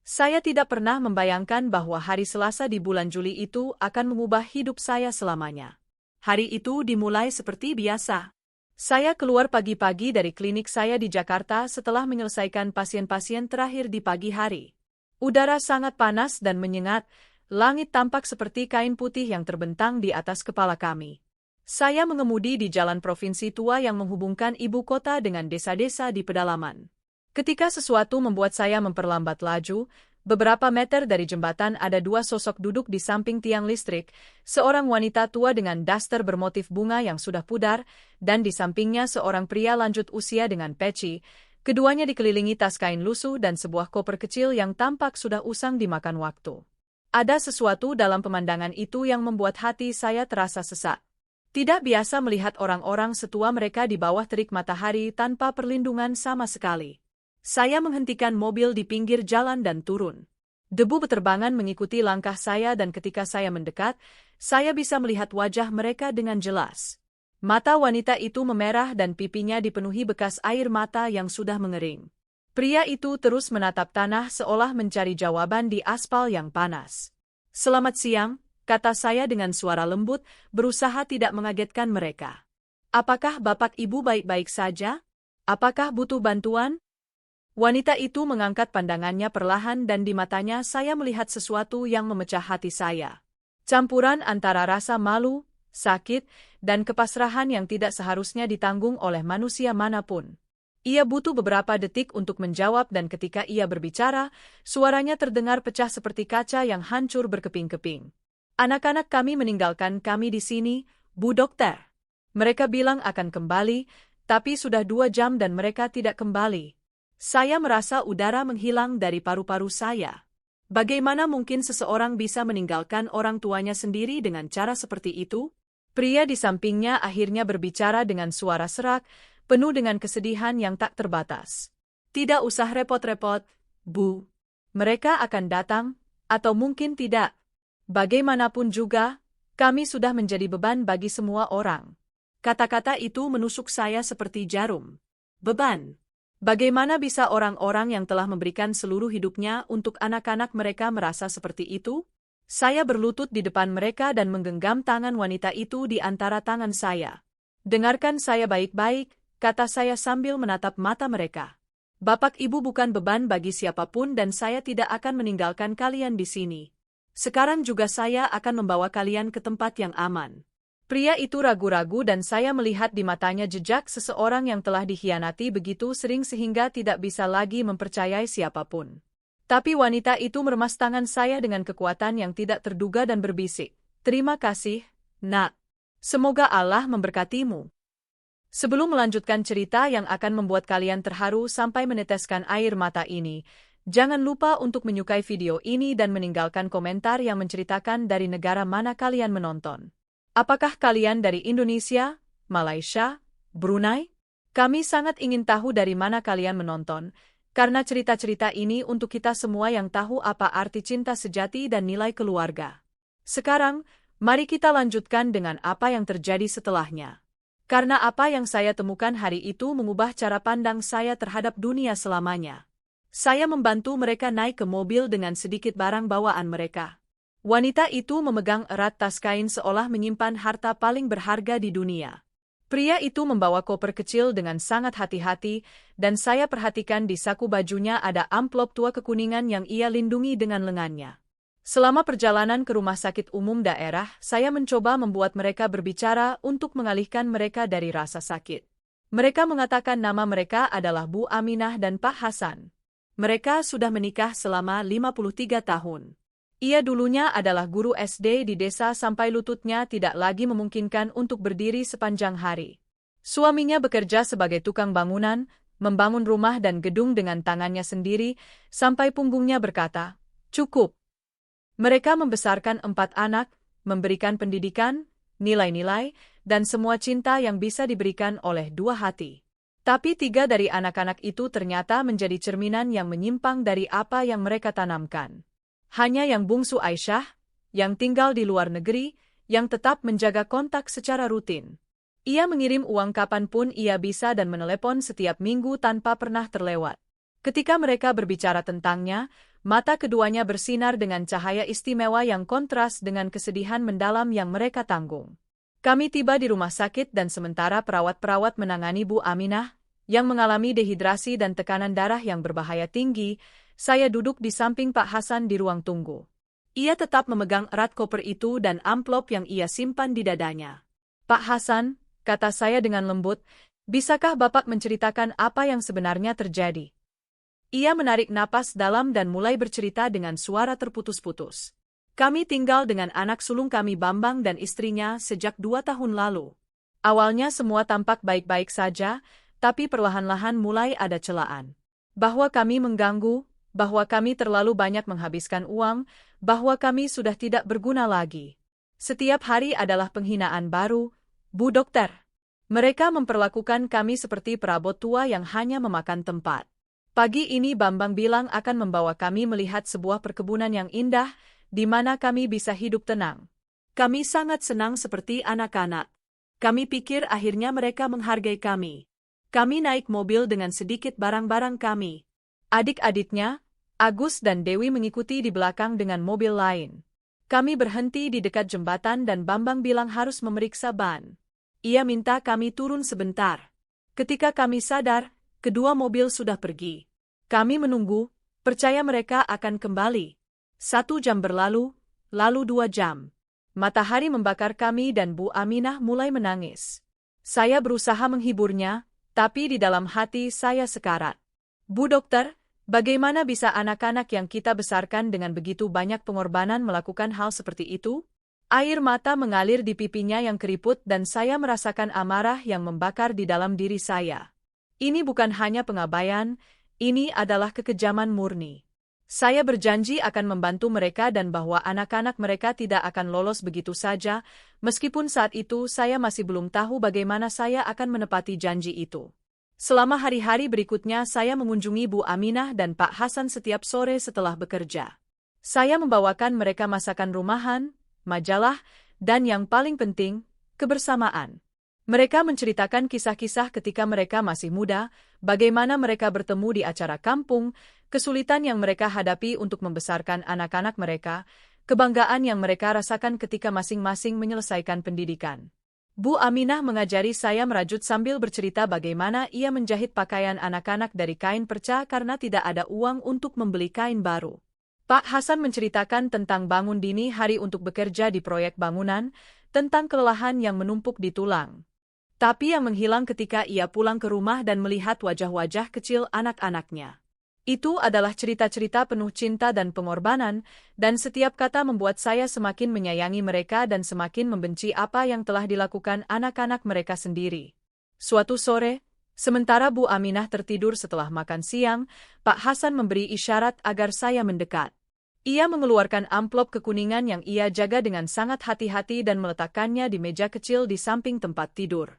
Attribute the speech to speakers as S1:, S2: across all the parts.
S1: Saya tidak pernah membayangkan bahwa hari Selasa di bulan Juli itu akan mengubah hidup saya selamanya. Hari itu dimulai seperti biasa. Saya keluar pagi-pagi dari klinik saya di Jakarta setelah menyelesaikan pasien-pasien terakhir di pagi hari. Udara sangat panas dan menyengat, langit tampak seperti kain putih yang terbentang di atas kepala kami. Saya mengemudi di jalan provinsi tua yang menghubungkan ibu kota dengan desa-desa di pedalaman. Ketika sesuatu membuat saya memperlambat laju, beberapa meter dari jembatan ada dua sosok duduk di samping tiang listrik, seorang wanita tua dengan daster bermotif bunga yang sudah pudar, dan di sampingnya seorang pria lanjut usia dengan peci. Keduanya dikelilingi tas kain lusuh dan sebuah koper kecil yang tampak sudah usang dimakan waktu. Ada sesuatu dalam pemandangan itu yang membuat hati saya terasa sesak. Tidak biasa melihat orang-orang setua mereka di bawah terik matahari tanpa perlindungan sama sekali. Saya menghentikan mobil di pinggir jalan dan turun. Debu beterbangan mengikuti langkah saya dan ketika saya mendekat, saya bisa melihat wajah mereka dengan jelas. Mata wanita itu memerah dan pipinya dipenuhi bekas air mata yang sudah mengering. Pria itu terus menatap tanah seolah mencari jawaban di aspal yang panas. "Selamat siang," kata saya dengan suara lembut, berusaha tidak mengagetkan mereka. "Apakah Bapak Ibu baik-baik saja? Apakah butuh bantuan?" Wanita itu mengangkat pandangannya perlahan dan di matanya saya melihat sesuatu yang memecah hati saya. Campuran antara rasa malu, sakit, dan kepasrahan yang tidak seharusnya ditanggung oleh manusia manapun. Ia butuh beberapa detik untuk menjawab dan ketika ia berbicara, suaranya terdengar pecah seperti kaca yang hancur berkeping-keping. "Anak-anak kami meninggalkan kami di sini, Bu Dokter. Mereka bilang akan kembali, tapi sudah 2 jam dan mereka tidak kembali." Saya merasa udara menghilang dari paru-paru saya. Bagaimana mungkin seseorang bisa meninggalkan orang tuanya sendiri dengan cara seperti itu? Pria di sampingnya akhirnya berbicara dengan suara serak, penuh dengan kesedihan yang tak terbatas. "Tidak usah repot-repot, Bu. Mereka akan datang, atau mungkin tidak. Bagaimanapun juga, kami sudah menjadi beban bagi semua orang." Kata-kata itu menusuk saya seperti jarum. Beban. Bagaimana bisa orang-orang yang telah memberikan seluruh hidupnya untuk anak-anak mereka merasa seperti itu? Saya berlutut di depan mereka dan menggenggam tangan wanita itu di antara tangan saya. "Dengarkan saya baik-baik," kata saya sambil menatap mata mereka. "Bapak Ibu bukan beban bagi siapapun dan saya tidak akan meninggalkan kalian di sini. Sekarang juga saya akan membawa kalian ke tempat yang aman." Pria itu ragu-ragu dan saya melihat di matanya jejak seseorang yang telah dikhianati begitu sering sehingga tidak bisa lagi mempercayai siapapun. Tapi wanita itu meremas tangan saya dengan kekuatan yang tidak terduga dan berbisik, "Terima kasih, Nak. Semoga Allah memberkatimu." Sebelum melanjutkan cerita yang akan membuat kalian terharu sampai meneteskan air mata ini, jangan lupa untuk menyukai video ini dan meninggalkan komentar yang menceritakan dari negara mana kalian menonton. Apakah kalian dari Indonesia, Malaysia, Brunei? Kami sangat ingin tahu dari mana kalian menonton, karena cerita-cerita ini untuk kita semua yang tahu apa arti cinta sejati dan nilai keluarga. Sekarang, mari kita lanjutkan dengan apa yang terjadi setelahnya. Karena apa yang saya temukan hari itu mengubah cara pandang saya terhadap dunia selamanya. Saya membantu mereka naik ke mobil dengan sedikit barang bawaan mereka. Wanita itu memegang erat tas kain seolah menyimpan harta paling berharga di dunia. Pria itu membawa koper kecil dengan sangat hati-hati, dan saya perhatikan di saku bajunya ada amplop tua kekuningan yang ia lindungi dengan lengannya. Selama perjalanan ke rumah sakit umum daerah, saya mencoba membuat mereka berbicara untuk mengalihkan mereka dari rasa sakit. Mereka mengatakan nama mereka adalah Bu Aminah dan Pak Hasan. Mereka sudah menikah selama 53 tahun. Ia dulunya adalah guru SD di desa sampai lututnya tidak lagi memungkinkan untuk berdiri sepanjang hari. Suaminya bekerja sebagai tukang bangunan, membangun rumah dan gedung dengan tangannya sendiri, sampai punggungnya berkata, "Cukup." Mereka membesarkan 4 anak, memberikan pendidikan, nilai-nilai, dan semua cinta yang bisa diberikan oleh 2 hati. Tapi 3 dari anak-anak itu ternyata menjadi cerminan yang menyimpang dari apa yang mereka tanamkan. Hanya yang bungsu Aisyah, yang tinggal di luar negeri, yang tetap menjaga kontak secara rutin. Ia mengirim uang kapanpun ia bisa dan menelepon setiap minggu tanpa pernah terlewat. Ketika mereka berbicara tentangnya, Mata keduanya bersinar dengan cahaya istimewa yang kontras dengan kesedihan mendalam yang mereka tanggung. Kami tiba di rumah sakit dan sementara perawat-perawat menangani Bu Aminah, yang mengalami dehidrasi dan tekanan darah yang berbahaya tinggi, saya duduk di samping Pak Hasan di ruang tunggu. Ia tetap memegang erat koper itu dan amplop yang ia simpan di dadanya. Pak Hasan, kata saya dengan lembut, bisakah Bapak menceritakan apa yang sebenarnya terjadi? Ia menarik napas dalam dan mulai bercerita dengan suara terputus-putus. Kami tinggal dengan anak sulung kami Bambang dan istrinya sejak 2 tahun lalu. Awalnya semua tampak baik-baik saja, tapi perlahan-lahan mulai ada celaan. Bahwa kami mengganggu, bahwa kami terlalu banyak menghabiskan uang, bahwa kami sudah tidak berguna lagi. Setiap hari adalah penghinaan baru, Bu Dokter. Mereka memperlakukan kami seperti perabot tua yang hanya memakan tempat. Pagi ini Bambang bilang akan membawa kami melihat sebuah perkebunan yang indah, di mana kami bisa hidup tenang. Kami sangat senang seperti anak-anak. Kami pikir akhirnya mereka menghargai kami. Kami naik mobil dengan sedikit barang-barang kami. Adik-adiknya, Agus dan Dewi mengikuti di belakang dengan mobil lain. Kami berhenti di dekat jembatan dan Bambang bilang harus memeriksa ban. Ia minta kami turun sebentar. Ketika kami sadar, kedua mobil sudah pergi. Kami menunggu, percaya mereka akan kembali. 1 jam berlalu, lalu 2 jam. Matahari membakar kami dan Bu Aminah mulai menangis. Saya berusaha menghiburnya, tapi di dalam hati saya sekarat. Bu Dokter, bagaimana bisa anak-anak yang kita besarkan dengan begitu banyak pengorbanan melakukan hal seperti itu? Air mata mengalir di pipinya yang keriput dan saya merasakan amarah yang membakar di dalam diri saya. Ini bukan hanya pengabaian, ini adalah kekejaman murni. Saya berjanji akan membantu mereka dan bahwa anak-anak mereka tidak akan lolos begitu saja, meskipun saat itu saya masih belum tahu bagaimana saya akan menepati janji itu. Selama hari-hari berikutnya saya mengunjungi Bu Aminah dan Pak Hasan setiap sore setelah bekerja. Saya membawakan mereka masakan rumahan, majalah, dan yang paling penting, kebersamaan. Mereka menceritakan kisah-kisah ketika mereka masih muda, bagaimana mereka bertemu di acara kampung, kesulitan yang mereka hadapi untuk membesarkan anak-anak mereka, kebanggaan yang mereka rasakan ketika masing-masing menyelesaikan pendidikan. Bu Aminah mengajari saya merajut sambil bercerita bagaimana ia menjahit pakaian anak-anak dari kain perca karena tidak ada uang untuk membeli kain baru. Pak Hasan menceritakan tentang bangun dini hari untuk bekerja di proyek bangunan, tentang kelelahan yang menumpuk di tulang. Tapi yang menghilang ketika ia pulang ke rumah dan melihat wajah-wajah kecil anak-anaknya. Itu adalah cerita-cerita penuh cinta dan pengorbanan, dan setiap kata membuat saya semakin menyayangi mereka dan semakin membenci apa yang telah dilakukan anak-anak mereka sendiri. Suatu sore, sementara Bu Aminah tertidur setelah makan siang, Pak Hasan memberi isyarat agar saya mendekat. Ia mengeluarkan amplop kekuningan yang ia jaga dengan sangat hati-hati dan meletakkannya di meja kecil di samping tempat tidur.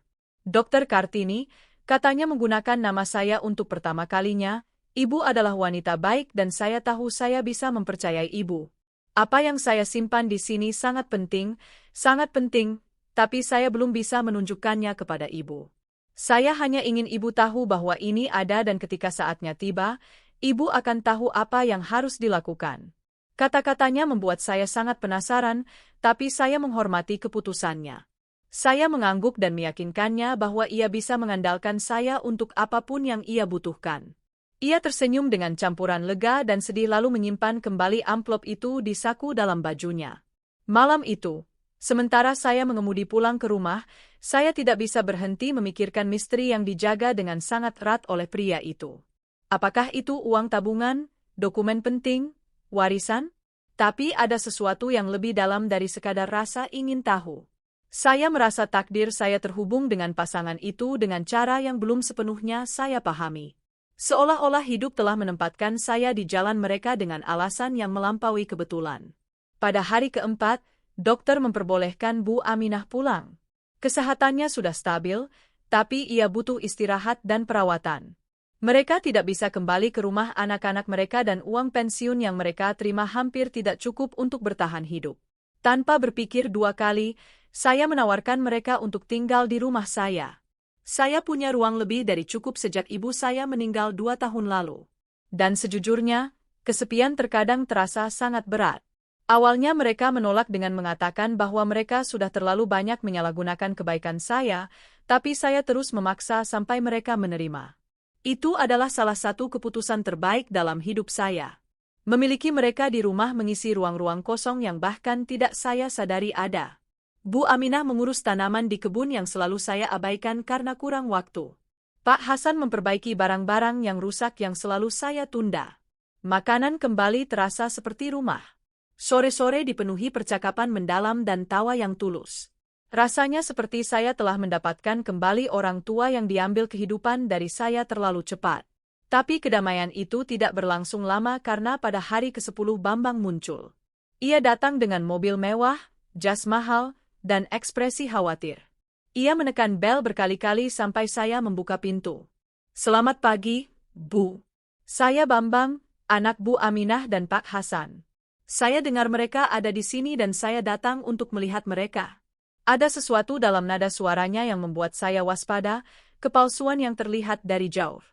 S1: Dokter Kartini, katanya menggunakan nama saya untuk pertama kalinya, Ibu adalah wanita baik dan saya tahu saya bisa mempercayai Ibu. Apa yang saya simpan di sini sangat penting, tapi saya belum bisa menunjukkannya kepada Ibu. Saya hanya ingin Ibu tahu bahwa ini ada dan ketika saatnya tiba, Ibu akan tahu apa yang harus dilakukan. Kata-katanya membuat saya sangat penasaran, tapi saya menghormati keputusannya. Saya mengangguk dan meyakinkannya bahwa ia bisa mengandalkan saya untuk apapun yang ia butuhkan. Ia tersenyum dengan campuran lega dan sedih lalu menyimpan kembali amplop itu di saku dalam bajunya. Malam itu, sementara saya mengemudi pulang ke rumah, saya tidak bisa berhenti memikirkan misteri yang dijaga dengan sangat erat oleh pria itu. Apakah itu uang tabungan, dokumen penting, warisan? Tapi ada sesuatu yang lebih dalam dari sekadar rasa ingin tahu. Saya merasa takdir saya terhubung dengan pasangan itu dengan cara yang belum sepenuhnya saya pahami. Seolah-olah hidup telah menempatkan saya di jalan mereka dengan alasan yang melampaui kebetulan. Pada hari keempat, dokter memperbolehkan Bu Aminah pulang. Kesehatannya sudah stabil, tapi ia butuh istirahat dan perawatan. Mereka tidak bisa kembali ke rumah anak-anak mereka dan uang pensiun yang mereka terima hampir tidak cukup untuk bertahan hidup. Tanpa berpikir 2 kali, saya menawarkan mereka untuk tinggal di rumah saya. Saya punya ruang lebih dari cukup sejak ibu saya meninggal 2 tahun lalu. Dan sejujurnya, Kesepian terkadang terasa sangat berat. Awalnya mereka menolak dengan mengatakan bahwa mereka sudah terlalu banyak menyalahgunakan kebaikan saya, tapi saya terus memaksa sampai mereka menerima. Itu adalah salah satu keputusan terbaik dalam hidup saya. Memiliki mereka di rumah mengisi ruang-ruang kosong yang bahkan tidak saya sadari ada. Bu Aminah mengurus tanaman di kebun yang selalu saya abaikan karena kurang waktu. Pak Hasan memperbaiki barang-barang yang rusak yang selalu saya tunda. Makanan kembali terasa seperti rumah. Sore-sore dipenuhi percakapan mendalam dan tawa yang tulus. Rasanya seperti saya telah mendapatkan kembali orang tua yang diambil kehidupan dari saya terlalu cepat. Tapi kedamaian itu tidak berlangsung lama karena pada hari ke-10 Bambang muncul. Ia datang dengan mobil mewah, jas mahal, dan ekspresi khawatir. Ia menekan bel berkali-kali sampai saya membuka pintu. "Selamat pagi, Bu. Saya Bambang, anak Bu Aminah dan Pak Hasan. Saya dengar mereka ada di sini dan saya datang untuk melihat mereka." Ada sesuatu dalam nada suaranya yang membuat saya waspada, kepalsuan yang terlihat dari jauh.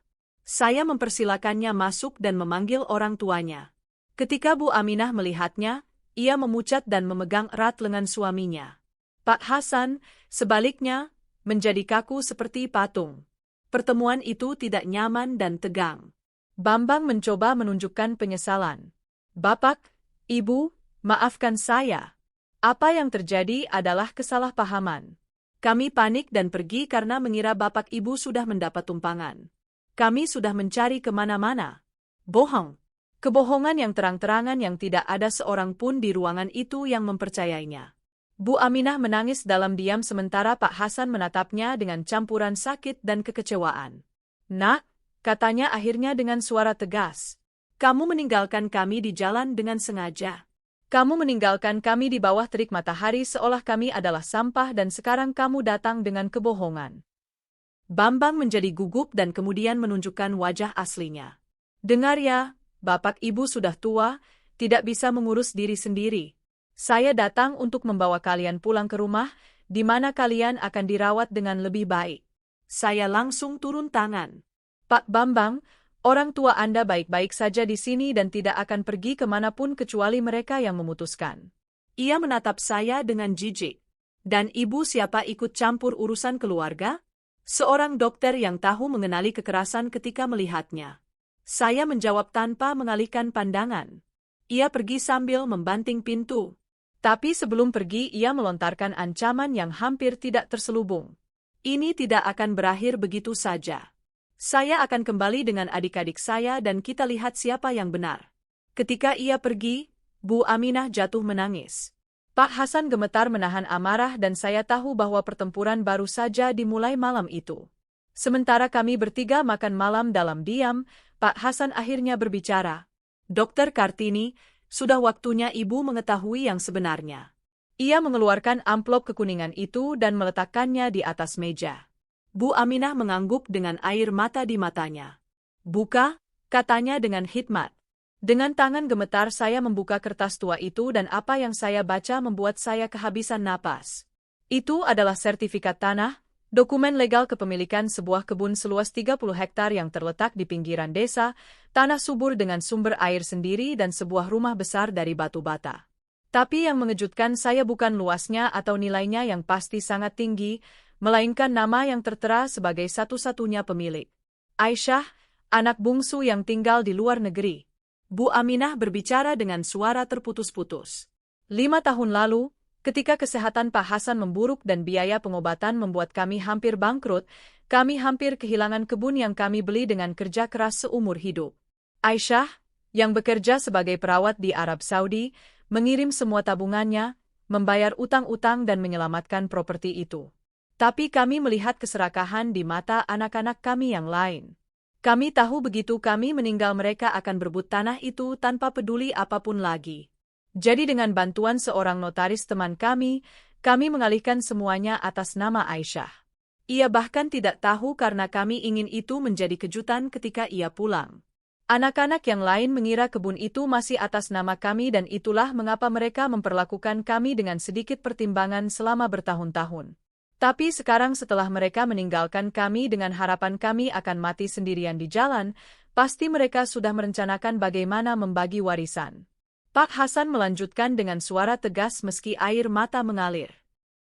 S1: Saya mempersilakannya masuk dan memanggil orang tuanya. Ketika Bu Aminah melihatnya, ia memucat dan memegang erat lengan suaminya. Pak Hasan, sebaliknya, menjadi kaku seperti patung. Pertemuan itu tidak nyaman dan tegang. Bambang mencoba menunjukkan penyesalan. "Bapak, Ibu, maafkan saya. Apa yang terjadi adalah kesalahpahaman. Kami panik dan pergi karena mengira Bapak Ibu sudah mendapat tumpangan. Kami sudah mencari kemana-mana." Bohong. Kebohongan yang terang-terangan yang tidak ada seorang pun di ruangan itu yang mempercayainya. Bu Aminah menangis dalam diam sementara Pak Hasan menatapnya dengan campuran sakit dan kekecewaan. "Nak," katanya akhirnya dengan suara tegas, "kamu meninggalkan kami di jalan dengan sengaja. Kamu meninggalkan kami di bawah terik matahari seolah kami adalah sampah dan sekarang kamu datang dengan kebohongan." Bambang menjadi gugup dan kemudian menunjukkan wajah aslinya. "Dengar ya, Bapak Ibu sudah tua, tidak bisa mengurus diri sendiri. Saya datang untuk membawa kalian pulang ke rumah, di mana kalian akan dirawat dengan lebih baik." Saya langsung turun tangan. "Pak Bambang, orang tua Anda baik-baik saja di sini dan tidak akan pergi kemanapun kecuali mereka yang memutuskan." Ia menatap saya dengan jijik. "Dan ibu siapa ikut campur urusan keluarga?" Seorang dokter yang tahu mengenali kekerasan ketika melihatnya. Saya menjawab tanpa mengalihkan pandangan. Ia pergi sambil membanting pintu. Tapi sebelum pergi ia melontarkan ancaman yang hampir tidak terselubung. "Ini tidak akan berakhir begitu saja. Saya akan kembali dengan adik-adik saya dan kita lihat siapa yang benar." Ketika ia pergi, Bu Aminah jatuh menangis. Pak Hasan gemetar menahan amarah dan saya tahu bahwa pertempuran baru saja dimulai malam itu. Sementara kami bertiga makan malam dalam diam, Pak Hasan akhirnya berbicara. "Dokter Kartini, sudah waktunya ibu mengetahui yang sebenarnya." Ia mengeluarkan amplop kekuningan itu dan meletakkannya di atas meja. Bu Aminah mengangguk dengan air mata di matanya. "Buka," katanya dengan hikmat. Dengan tangan gemetar saya membuka kertas tua itu dan apa yang saya baca membuat saya kehabisan napas. Itu adalah sertifikat tanah, dokumen legal kepemilikan sebuah kebun seluas 30 hektar yang terletak di pinggiran desa, tanah subur dengan sumber air sendiri dan sebuah rumah besar dari batu bata. Tapi yang mengejutkan saya bukan luasnya atau nilainya yang pasti sangat tinggi, melainkan nama yang tertera sebagai satu-satunya pemilik. Aisyah, anak bungsu yang tinggal di luar negeri. Bu Aminah berbicara dengan suara terputus-putus. 5 tahun lalu, ketika kesehatan Pak Hasan memburuk dan biaya pengobatan membuat kami hampir bangkrut, kami hampir kehilangan kebun yang kami beli dengan kerja keras seumur hidup. Aisyah, yang bekerja sebagai perawat di Arab Saudi, mengirim semua tabungannya, membayar utang-utang dan menyelamatkan properti itu. Tapi kami melihat keserakahan di mata anak-anak kami yang lain. Kami tahu begitu kami meninggal mereka akan berebut tanah itu tanpa peduli apapun lagi. Jadi dengan bantuan seorang notaris teman kami mengalihkan semuanya atas nama Aisyah. Ia bahkan tidak tahu karena kami ingin itu menjadi kejutan ketika ia pulang. Anak-anak yang lain mengira kebun itu masih atas nama kami dan itulah mengapa mereka memperlakukan kami dengan sedikit pertimbangan selama bertahun-tahun. Tapi sekarang setelah mereka meninggalkan kami dengan harapan kami akan mati sendirian di jalan, Pasti mereka sudah merencanakan bagaimana membagi warisan. Pak Hasan melanjutkan dengan suara tegas meski air mata mengalir.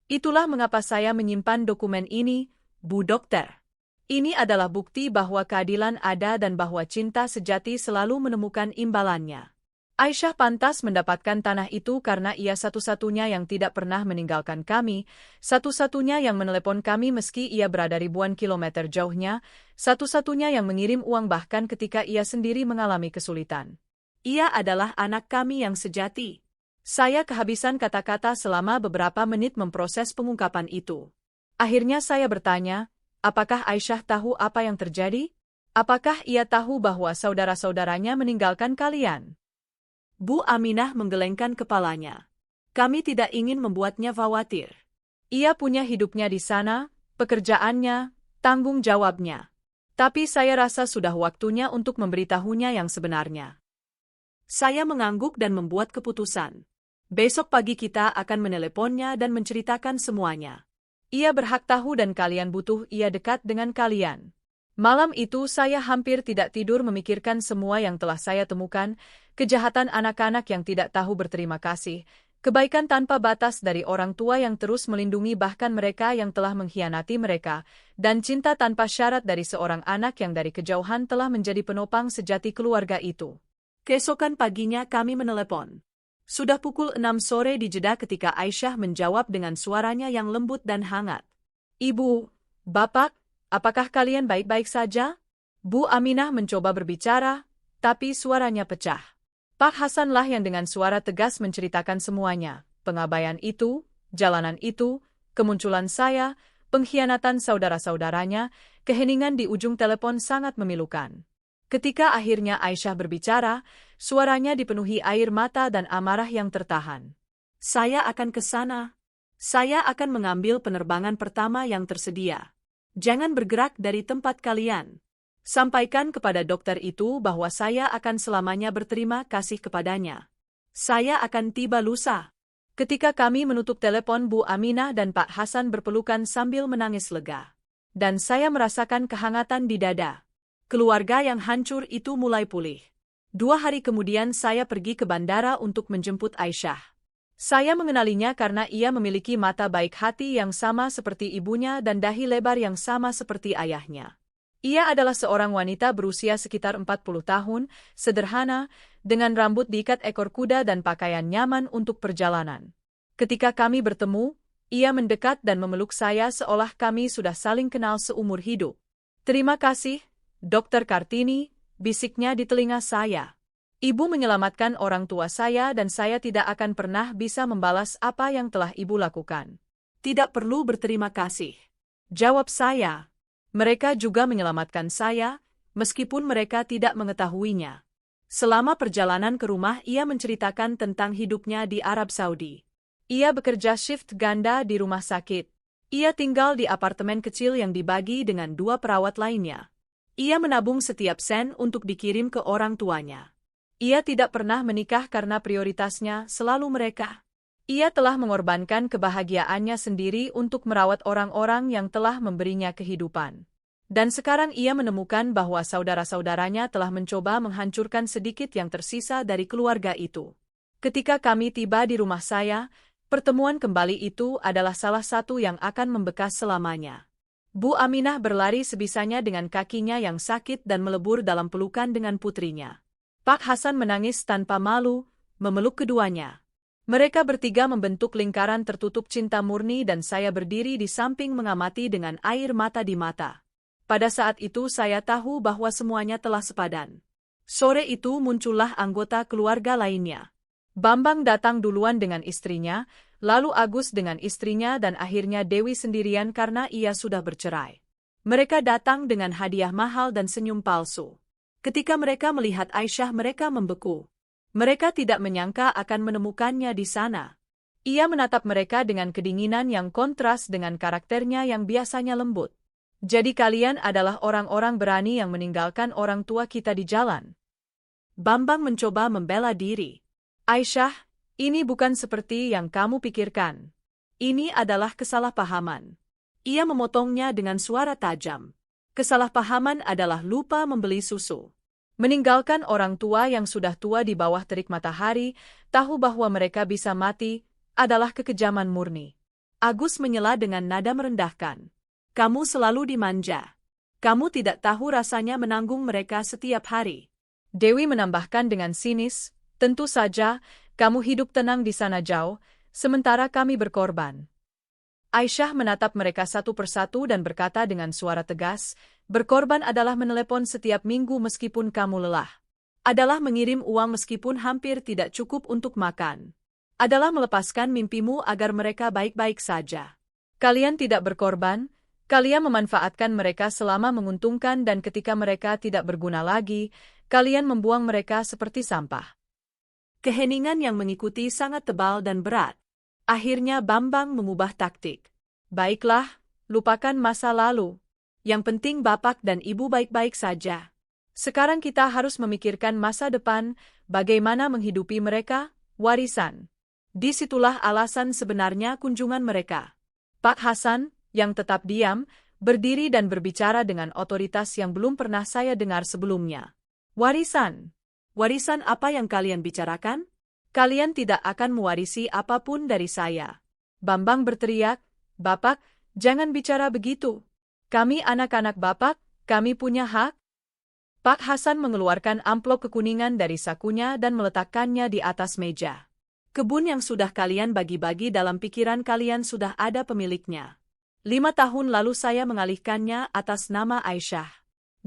S1: Itulah mengapa saya menyimpan dokumen ini, Bu Dokter. Ini adalah bukti bahwa keadilan ada dan bahwa cinta sejati selalu menemukan imbalannya. Aisyah pantas mendapatkan tanah itu karena ia satu-satunya yang tidak pernah meninggalkan kami, satu-satunya yang menelepon kami meski ia berada ribuan kilometer jauhnya, satu-satunya yang mengirim uang bahkan ketika ia sendiri mengalami kesulitan. Ia adalah anak kami yang sejati. Saya kehabisan kata-kata selama beberapa menit memproses pengungkapan itu. Akhirnya saya bertanya, apakah Aisyah tahu apa yang terjadi? Apakah ia tahu bahwa saudara-saudaranya meninggalkan kalian? Bu Aminah menggelengkan kepalanya. Kami tidak ingin membuatnya khawatir. Ia punya hidupnya di sana, pekerjaannya, tanggung jawabnya. Tapi saya rasa sudah waktunya untuk memberitahunya yang sebenarnya. Saya mengangguk dan membuat keputusan. Besok pagi kita akan meneleponnya dan menceritakan semuanya. Ia berhak tahu dan kalian butuh ia dekat dengan kalian. Malam itu saya hampir tidak tidur memikirkan semua yang telah saya temukan, kejahatan anak-anak yang tidak tahu berterima kasih, kebaikan tanpa batas dari orang tua yang terus melindungi bahkan mereka yang telah mengkhianati mereka, dan cinta tanpa syarat dari seorang anak yang dari kejauhan telah menjadi penopang sejati keluarga itu. Keesokan paginya kami menelepon. Sudah pukul 6 sore di jeda ketika Aisyah menjawab dengan suaranya yang lembut dan hangat. Ibu, Bapak, apakah kalian baik-baik saja? Bu Aminah mencoba berbicara, tapi suaranya pecah. Pak Hasanlah yang dengan suara tegas menceritakan semuanya. Pengabaian itu, jalanan itu, kemunculan saya, pengkhianatan saudara-saudaranya, keheningan di ujung telepon sangat memilukan. Ketika akhirnya Aisyah berbicara, suaranya dipenuhi air mata dan amarah yang tertahan. Saya akan ke sana. Saya akan mengambil penerbangan pertama yang tersedia. Jangan bergerak dari tempat kalian. Sampaikan kepada dokter itu bahwa saya akan selamanya berterima kasih kepadanya. Saya akan tiba lusa. Ketika kami menutup telepon, Bu Aminah dan Pak Hasan berpelukan sambil menangis lega. Dan saya merasakan kehangatan di dada. Keluarga yang hancur itu mulai pulih. 2 hari kemudian saya pergi ke bandara untuk menjemput Aisyah. Saya mengenalinya karena ia memiliki mata baik hati yang sama seperti ibunya dan dahi lebar yang sama seperti ayahnya. Ia adalah seorang wanita berusia sekitar 40 tahun, sederhana, dengan rambut diikat ekor kuda dan pakaian nyaman untuk perjalanan. Ketika kami bertemu, ia mendekat dan memeluk saya seolah kami sudah saling kenal seumur hidup. Terima kasih, Dokter Kartini, bisiknya di telinga saya. Ibu menyelamatkan orang tua saya dan saya tidak akan pernah bisa membalas apa yang telah ibu lakukan. Tidak perlu berterima kasih. Jawab saya. Mereka juga menyelamatkan saya, meskipun mereka tidak mengetahuinya. Selama perjalanan ke rumah ia menceritakan tentang hidupnya di Arab Saudi. Ia bekerja shift ganda di rumah sakit. Ia tinggal di apartemen kecil yang dibagi dengan 2 perawat lainnya. Ia menabung setiap sen untuk dikirim ke orang tuanya. Ia tidak pernah menikah karena prioritasnya selalu mereka. Ia telah mengorbankan kebahagiaannya sendiri untuk merawat orang-orang yang telah memberinya kehidupan. Dan sekarang ia menemukan bahwa saudara-saudaranya telah mencoba menghancurkan sedikit yang tersisa dari keluarga itu. Ketika kami tiba di rumah saya, pertemuan kembali itu adalah salah satu yang akan membekas selamanya. Bu Aminah berlari sebisanya dengan kakinya yang sakit dan melebur dalam pelukan dengan putrinya. Pak Hasan menangis tanpa malu, memeluk keduanya. Mereka bertiga membentuk lingkaran tertutup cinta murni dan saya berdiri di samping mengamati dengan air mata di mata. Pada saat itu saya tahu bahwa semuanya telah sepadan. Sore itu muncullah anggota keluarga lainnya. Bambang datang duluan dengan istrinya, lalu Agus dengan istrinya dan akhirnya Dewi sendirian karena ia sudah bercerai. Mereka datang dengan hadiah mahal dan senyum palsu. Ketika mereka melihat Aisyah mereka membeku. Mereka tidak menyangka akan menemukannya di sana. Ia menatap mereka dengan kedinginan yang kontras dengan karakternya yang biasanya lembut. Jadi kalian adalah orang-orang berani yang meninggalkan orang tua kita di jalan. Bambang mencoba membela diri. Aisyah, ini bukan seperti yang kamu pikirkan. Ini adalah kesalahpahaman. Ia memotongnya dengan suara tajam. Kesalahpahaman adalah lupa membeli susu. Meninggalkan orang tua yang sudah tua di bawah terik matahari, tahu bahwa mereka bisa mati, adalah kekejaman murni. Agus menyela dengan nada merendahkan. Kamu selalu dimanja. Kamu tidak tahu rasanya menanggung mereka setiap hari. Dewi menambahkan dengan sinis, tentu saja, kamu hidup tenang di sana jauh, sementara kami berkorban. Aisyah menatap mereka satu persatu dan berkata dengan suara tegas, berkorban adalah menelepon setiap minggu meskipun kamu lelah. Adalah mengirim uang meskipun hampir tidak cukup untuk makan. Adalah melepaskan mimpimu agar mereka baik-baik saja. Kalian tidak berkorban, kalian memanfaatkan mereka selama menguntungkan dan ketika mereka tidak berguna lagi, kalian membuang mereka seperti sampah. Keheningan yang mengikuti sangat tebal dan berat. Akhirnya Bambang mengubah taktik. Baiklah, lupakan masa lalu. Yang penting Bapak dan Ibu baik-baik saja. Sekarang kita harus memikirkan masa depan, bagaimana menghidupi mereka, warisan. Disitulah alasan sebenarnya kunjungan mereka. Pak Hasan, yang tetap diam, berdiri dan berbicara dengan otoritas yang belum pernah saya dengar sebelumnya. Warisan. Warisan apa yang kalian bicarakan? Kalian tidak akan mewarisi apapun dari saya. Bambang berteriak, Bapak, jangan bicara begitu. Kami anak-anak Bapak, kami punya hak. Pak Hasan mengeluarkan amplop kekuningan dari sakunya dan meletakkannya di atas meja. Kebun yang sudah kalian bagi-bagi dalam pikiran kalian sudah ada pemiliknya. 5 tahun lalu saya mengalihkannya atas nama Aisyah.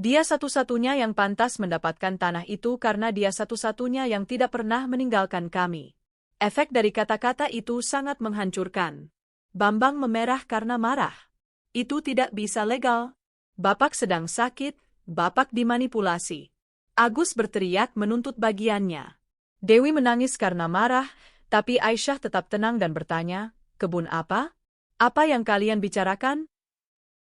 S1: Dia satu-satunya yang pantas mendapatkan tanah itu karena dia satu-satunya yang tidak pernah meninggalkan kami. Efek dari kata-kata itu sangat menghancurkan. Bambang memerah karena marah. Itu tidak bisa legal. Bapak sedang sakit, Bapak dimanipulasi. Agus berteriak menuntut bagiannya. Dewi menangis karena marah, tapi Aisyah tetap tenang dan bertanya, kebun apa? Apa yang kalian bicarakan?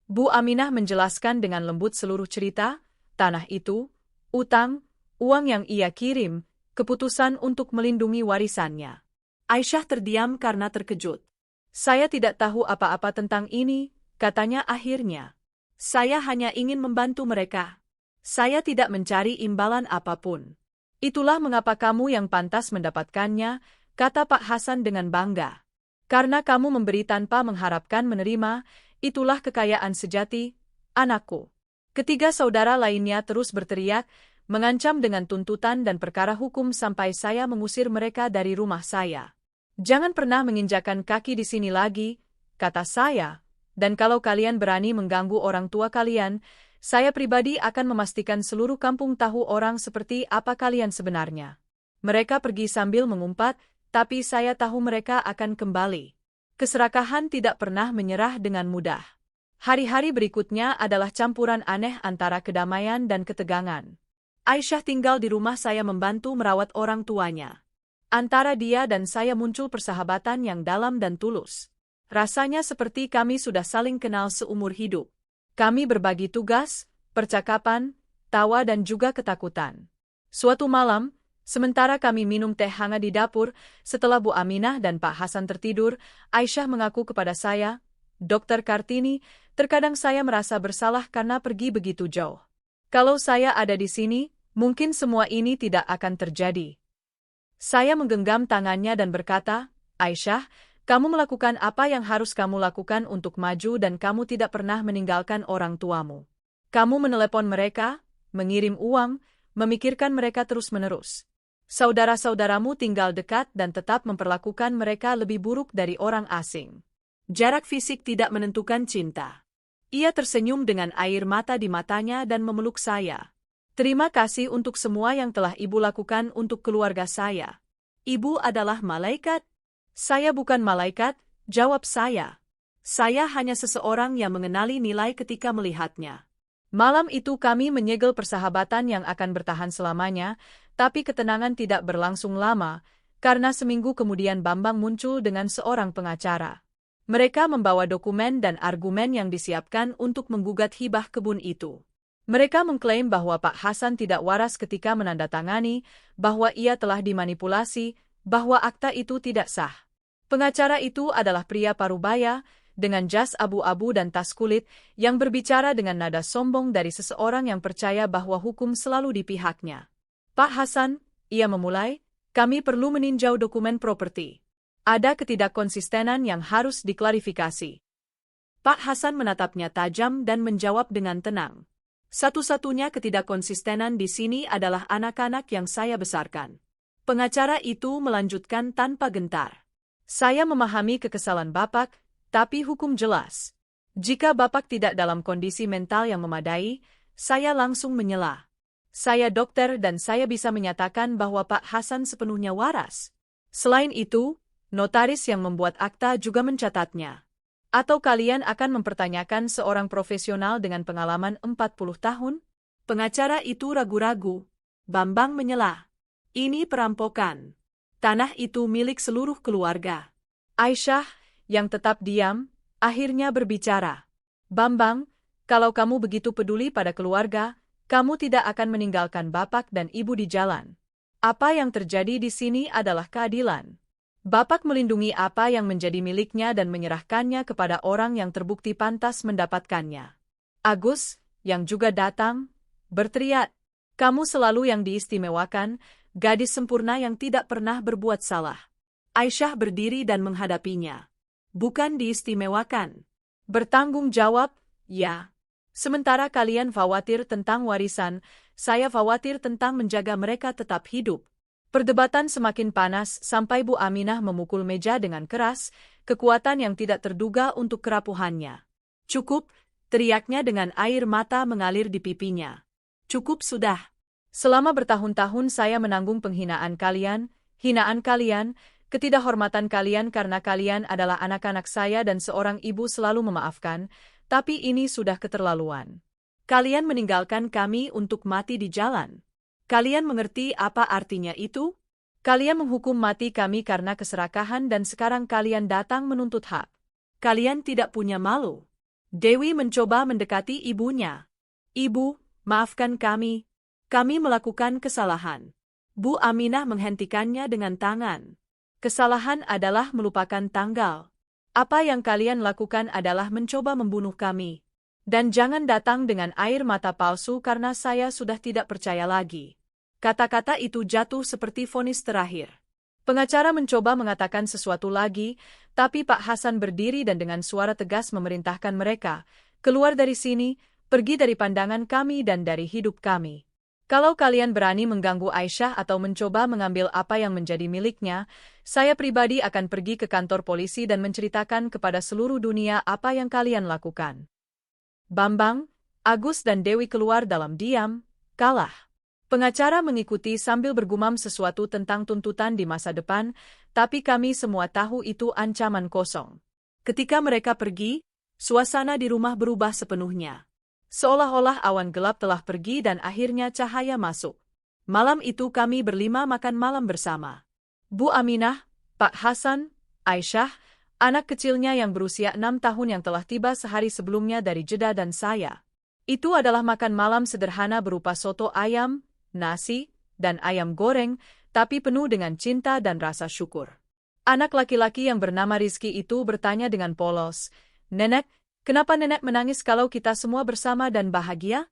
S1: Bu Aminah menjelaskan dengan lembut seluruh cerita, tanah itu, utang, uang yang ia kirim, keputusan untuk melindungi warisannya. Aisyah terdiam karena terkejut. Saya tidak tahu apa-apa tentang ini, katanya akhirnya. Saya hanya ingin membantu mereka. Saya tidak mencari imbalan apapun. Itulah mengapa kamu yang pantas mendapatkannya, kata Pak Hasan dengan bangga. Karena kamu memberi tanpa mengharapkan menerima, itulah kekayaan sejati, anakku. Ketiga saudara lainnya terus berteriak, mengancam dengan tuntutan dan perkara hukum sampai saya mengusir mereka dari rumah saya. Jangan pernah menginjakan kaki di sini lagi, kata saya, dan kalau kalian berani mengganggu orang tua kalian, saya pribadi akan memastikan seluruh kampung tahu orang seperti apa kalian sebenarnya. Mereka pergi sambil mengumpat, tapi saya tahu mereka akan kembali. Keserakahan tidak pernah menyerah dengan mudah. Hari-hari berikutnya adalah campuran aneh antara kedamaian dan ketegangan. Aisyah tinggal di rumah saya membantu merawat orang tuanya. Antara dia dan saya muncul persahabatan yang dalam dan tulus. Rasanya seperti kami sudah saling kenal seumur hidup. Kami berbagi tugas, percakapan, tawa dan juga ketakutan. Suatu malam, sementara kami minum teh hangat di dapur, setelah Bu Aminah dan Pak Hasan tertidur, Aisyah mengaku kepada saya, Dokter Kartini, terkadang saya merasa bersalah karena pergi begitu jauh. Kalau saya ada di sini, mungkin semua ini tidak akan terjadi. Saya menggenggam tangannya dan berkata, Aisyah, kamu melakukan apa yang harus kamu lakukan untuk maju dan kamu tidak pernah meninggalkan orang tuamu. Kamu menelepon mereka, mengirim uang, memikirkan mereka terus-menerus. Saudara-saudaramu tinggal dekat dan tetap memperlakukan mereka lebih buruk dari orang asing. Jarak fisik tidak menentukan cinta. Ia tersenyum dengan air mata di matanya dan memeluk saya. Terima kasih untuk semua yang telah Ibu lakukan untuk keluarga saya. Ibu adalah malaikat. Saya bukan malaikat, jawab saya. Saya hanya seseorang yang mengenali nilai ketika melihatnya. Malam itu kami menyegel persahabatan yang akan bertahan selamanya, tapi ketenangan tidak berlangsung lama, karena seminggu kemudian Bambang muncul dengan seorang pengacara. Mereka membawa dokumen dan argumen yang disiapkan untuk menggugat hibah kebun itu. Mereka mengklaim bahwa Pak Hasan tidak waras ketika menandatangani, bahwa ia telah dimanipulasi, bahwa akta itu tidak sah. Pengacara itu adalah pria parubaya, dengan jas abu-abu dan tas kulit, yang berbicara dengan nada sombong dari seseorang yang percaya bahwa hukum selalu di pihaknya. Pak Hasan, ia memulai, kami perlu meninjau dokumen properti. Ada ketidakkonsistenan yang harus diklarifikasi. Pak Hasan menatapnya tajam dan menjawab dengan tenang. Satu-satunya ketidakkonsistenan di sini adalah anak-anak yang saya besarkan. Pengacara itu melanjutkan tanpa gentar. Saya memahami kekesalan Bapak, tapi hukum jelas. Jika Bapak tidak dalam kondisi mental yang memadai, saya langsung menyela. Saya dokter dan saya bisa menyatakan bahwa Pak Hasan sepenuhnya waras. Selain itu, notaris yang membuat akta juga mencatatnya. Atau kalian akan mempertanyakan seorang profesional dengan pengalaman 40 tahun? Pengacara itu ragu-ragu. Bambang menyela. Ini perampokan. Tanah itu milik seluruh keluarga. Aisyah, yang tetap diam, akhirnya berbicara. Bambang, kalau kamu begitu peduli pada keluarga, kamu tidak akan meninggalkan Bapak dan Ibu di jalan. Apa yang terjadi di sini adalah keadilan. Bapak melindungi apa yang menjadi miliknya dan menyerahkannya kepada orang yang terbukti pantas mendapatkannya. Agus, yang juga datang, berteriak, kamu selalu yang diistimewakan, gadis sempurna yang tidak pernah berbuat salah. Aisyah berdiri dan menghadapinya. Bukan diistimewakan. Bertanggung jawab, ya. Sementara kalian khawatir tentang warisan, saya khawatir tentang menjaga mereka tetap hidup. Perdebatan semakin panas sampai Bu Aminah memukul meja dengan keras, kekuatan yang tidak terduga untuk kerapuhannya. Cukup, teriaknya dengan air mata mengalir di pipinya. Cukup sudah. Selama bertahun-tahun saya menanggung penghinaan kalian, hinaan kalian, ketidakhormatan kalian karena kalian adalah anak-anak saya dan seorang ibu selalu memaafkan, tapi ini sudah keterlaluan. Kalian meninggalkan kami untuk mati di jalan. Kalian mengerti apa artinya itu? Kalian menghukum mati kami karena keserakahan dan sekarang kalian datang menuntut hak. Kalian tidak punya malu. Dewi mencoba mendekati ibunya. Ibu, maafkan kami. Kami melakukan kesalahan. Bu Aminah menghentikannya dengan tangan. Kesalahan adalah melupakan tanggal. Apa yang kalian lakukan adalah mencoba membunuh kami. Dan jangan datang dengan air mata palsu karena saya sudah tidak percaya lagi. Kata-kata itu jatuh seperti vonis terakhir. Pengacara mencoba mengatakan sesuatu lagi, tapi Pak Hasan berdiri dan dengan suara tegas memerintahkan mereka, keluar dari sini, pergi dari pandangan kami dan dari hidup kami. Kalau kalian berani mengganggu Aisyah atau mencoba mengambil apa yang menjadi miliknya, saya pribadi akan pergi ke kantor polisi dan menceritakan kepada seluruh dunia apa yang kalian lakukan. Bambang, Agus dan Dewi keluar dalam diam, kalah. Pengacara mengikuti sambil bergumam sesuatu tentang tuntutan di masa depan, tapi kami semua tahu itu ancaman kosong. Ketika mereka pergi, suasana di rumah berubah sepenuhnya. Seolah-olah awan gelap telah pergi dan akhirnya cahaya masuk. Malam itu kami berlima makan malam bersama. Bu Aminah, Pak Hasan, Aisyah, anak kecilnya yang berusia 6 tahun yang telah tiba sehari sebelumnya dari Jeddah dan saya. Itu adalah makan malam sederhana berupa soto ayam, nasi, dan ayam goreng, tapi penuh dengan cinta dan rasa syukur. Anak laki-laki yang bernama Rizky itu bertanya dengan polos, "Nenek, kenapa nenek menangis kalau kita semua bersama dan bahagia?"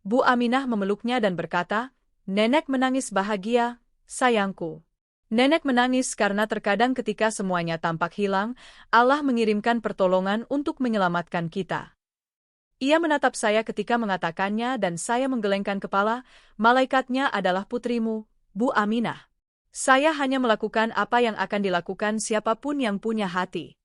S1: Bu Aminah memeluknya dan berkata, "Nenek menangis bahagia, sayangku. Nenek menangis karena terkadang ketika semuanya tampak hilang, Allah mengirimkan pertolongan untuk menyelamatkan kita." Ia menatap saya ketika mengatakannya dan saya menggelengkan kepala, malaikatnya adalah putrimu, Bu Aminah. Saya hanya melakukan apa yang akan dilakukan siapapun yang punya hati.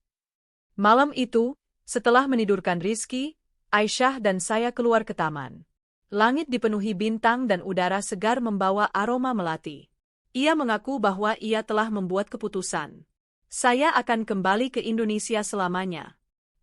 S1: Malam itu, setelah menidurkan Rizky, Aisyah dan saya keluar ke taman. Langit dipenuhi bintang dan udara segar membawa aroma melati. Ia mengaku bahwa ia telah membuat keputusan. Saya akan kembali ke Indonesia selamanya.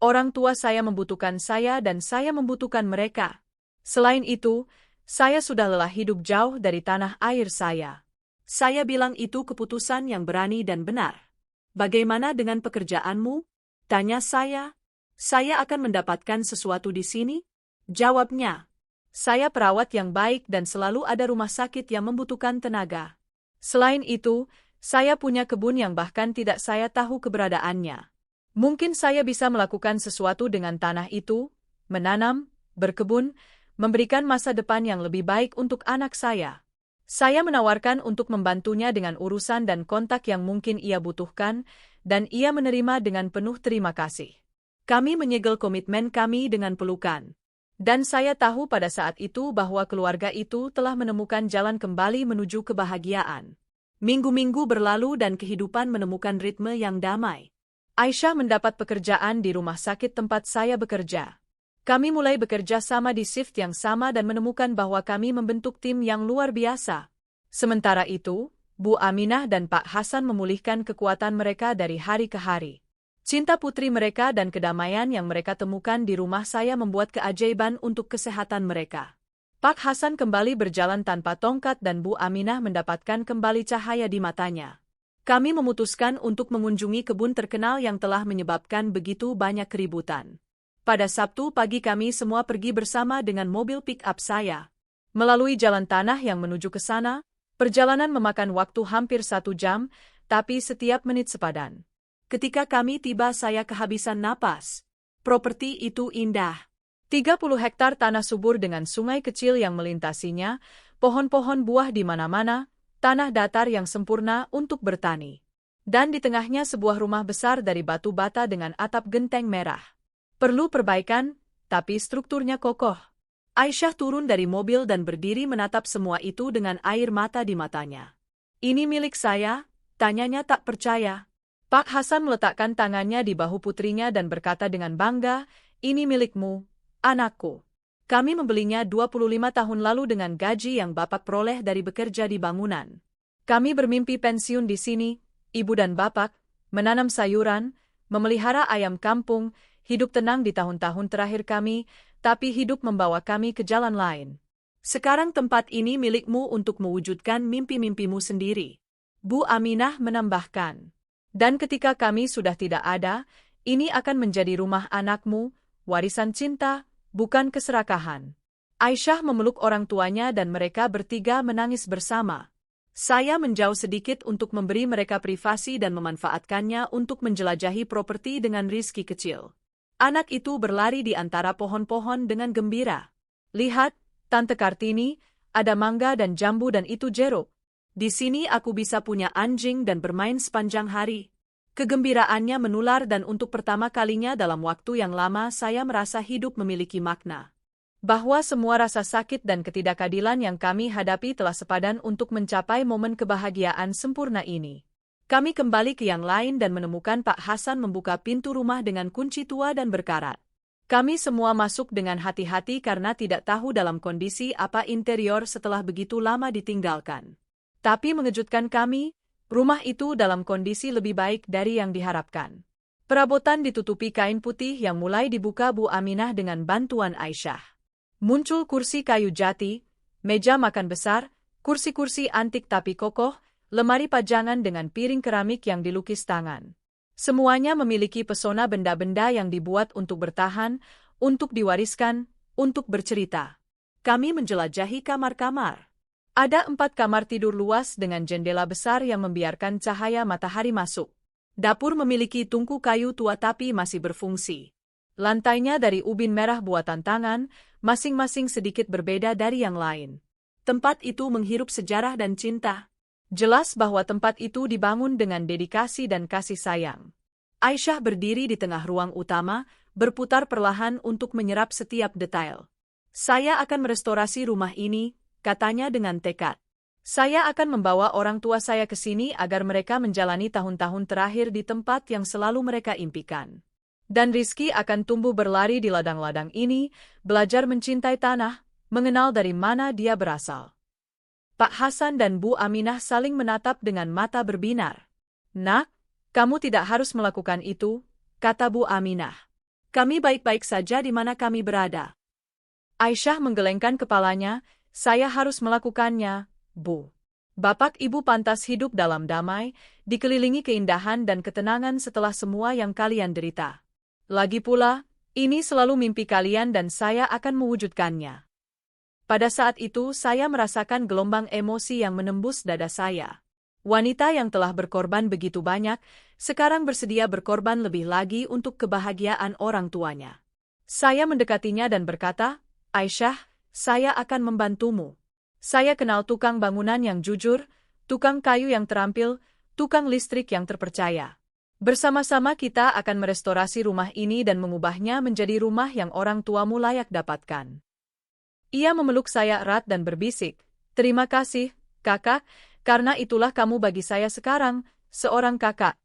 S1: Orang tua saya membutuhkan saya dan saya membutuhkan mereka. Selain itu, saya sudah lelah hidup jauh dari tanah air saya. Saya bilang itu keputusan yang berani dan benar. Bagaimana dengan pekerjaanmu? Tanya saya. Saya akan mendapatkan sesuatu di sini? Jawabnya. Saya perawat yang baik dan selalu ada rumah sakit yang membutuhkan tenaga. Selain itu, saya punya kebun yang bahkan tidak saya tahu keberadaannya. Mungkin saya bisa melakukan sesuatu dengan tanah itu, menanam, berkebun, memberikan masa depan yang lebih baik untuk anak saya. Saya menawarkan untuk membantunya dengan urusan dan kontak yang mungkin ia butuhkan, dan ia menerima dengan penuh terima kasih. Kami menyegel komitmen kami dengan pelukan. Dan saya tahu pada saat itu bahwa keluarga itu telah menemukan jalan kembali menuju kebahagiaan. Minggu-minggu berlalu dan kehidupan menemukan ritme yang damai. Aisyah mendapat pekerjaan di rumah sakit tempat saya bekerja. Kami mulai bekerja sama di shift yang sama dan menemukan bahwa kami membentuk tim yang luar biasa. Sementara itu, Bu Aminah dan Pak Hasan memulihkan kekuatan mereka dari hari ke hari. Cinta putri mereka dan kedamaian yang mereka temukan di rumah saya membuat keajaiban untuk kesehatan mereka. Pak Hasan kembali berjalan tanpa tongkat dan Bu Aminah mendapatkan kembali cahaya di matanya. Kami memutuskan untuk mengunjungi kebun terkenal yang telah menyebabkan begitu banyak keributan. Pada Sabtu pagi kami semua pergi bersama dengan mobil pick-up saya. Melalui jalan tanah yang menuju ke sana, perjalanan memakan waktu hampir 1 jam, tapi setiap menit sepadan. Ketika kami tiba saya kehabisan napas. Properti itu indah. 30 hektar tanah subur dengan sungai kecil yang melintasinya, pohon-pohon buah di mana-mana, tanah datar yang sempurna untuk bertani. Dan di tengahnya sebuah rumah besar dari batu bata dengan atap genteng merah. Perlu perbaikan, tapi strukturnya kokoh. Aisyah turun dari mobil dan berdiri menatap semua itu dengan air mata di matanya. Ini milik saya, tanyanya tak percaya. Pak Hasan meletakkan tangannya di bahu putrinya dan berkata dengan bangga, ini milikmu, anakku. Kami membelinya 25 tahun lalu dengan gaji yang Bapak peroleh dari bekerja di bangunan. Kami bermimpi pensiun di sini, Ibu dan Bapak, menanam sayuran, memelihara ayam kampung, hidup tenang di tahun-tahun terakhir kami, tapi hidup membawa kami ke jalan lain. Sekarang tempat ini milikmu untuk mewujudkan mimpi-mimpimu sendiri. Bu Aminah menambahkan. Dan ketika kami sudah tidak ada, ini akan menjadi rumah anakmu, warisan cinta, bukan keserakahan. Aisyah memeluk orang tuanya dan mereka bertiga menangis bersama. Saya menjauh sedikit untuk memberi mereka privasi dan memanfaatkannya untuk menjelajahi properti dengan rizki kecil. Anak itu berlari di antara pohon-pohon dengan gembira. Lihat, Tante Kartini, ada mangga dan jambu dan itu jeruk. Di sini aku bisa punya anjing dan bermain sepanjang hari. Kegembiraannya menular dan untuk pertama kalinya dalam waktu yang lama saya merasa hidup memiliki makna. Bahwa semua rasa sakit dan ketidakadilan yang kami hadapi telah sepadan untuk mencapai momen kebahagiaan sempurna ini. Kami kembali ke yang lain dan menemukan Pak Hasan membuka pintu rumah dengan kunci tua dan berkarat. Kami semua masuk dengan hati-hati karena tidak tahu dalam kondisi apa interior setelah begitu lama ditinggalkan. Tapi mengejutkan kami, rumah itu dalam kondisi lebih baik dari yang diharapkan. Perabotan ditutupi kain putih yang mulai dibuka Bu Aminah dengan bantuan Aisyah. Muncul kursi kayu jati, meja makan besar, kursi-kursi antik tapi kokoh, lemari pajangan dengan piring keramik yang dilukis tangan. Semuanya memiliki pesona benda-benda yang dibuat untuk bertahan, untuk diwariskan, untuk bercerita. Kami menjelajahi kamar-kamar. Ada 4 kamar tidur luas dengan jendela besar yang membiarkan cahaya matahari masuk. Dapur memiliki tungku kayu tua tapi masih berfungsi. Lantainya dari ubin merah buatan tangan, masing-masing sedikit berbeda dari yang lain. Tempat itu menghirup sejarah dan cinta. Jelas bahwa tempat itu dibangun dengan dedikasi dan kasih sayang. Aisyah berdiri di tengah ruang utama, berputar perlahan untuk menyerap setiap detail. Saya akan merestorasi rumah ini, katanya dengan tekad. Saya akan membawa orang tua saya ke sini agar mereka menjalani tahun-tahun terakhir di tempat yang selalu mereka impikan. Dan Rizky akan tumbuh berlari di ladang-ladang ini, belajar mencintai tanah, mengenal dari mana dia berasal. Pak Hasan dan Bu Aminah saling menatap dengan mata berbinar. Nak, kamu tidak harus melakukan itu, kata Bu Aminah. Kami baik-baik saja di mana kami berada. Aisyah menggelengkan kepalanya, saya harus melakukannya, Bu. Bapak Ibu pantas hidup dalam damai, dikelilingi keindahan dan ketenangan setelah semua yang kalian derita. Lagi pula, ini selalu mimpi kalian dan saya akan mewujudkannya. Pada saat itu saya merasakan gelombang emosi yang menembus dada saya. Wanita yang telah berkorban begitu banyak, sekarang bersedia berkorban lebih lagi untuk kebahagiaan orang tuanya. Saya mendekatinya dan berkata, Aisyah, saya akan membantumu. Saya kenal tukang bangunan yang jujur, tukang kayu yang terampil, tukang listrik yang terpercaya. Bersama-sama kita akan merestorasi rumah ini dan mengubahnya menjadi rumah yang orang tuamu layak dapatkan. Ia memeluk saya erat dan berbisik, terima kasih, kakak, karena itulah kamu bagi saya sekarang, seorang kakak.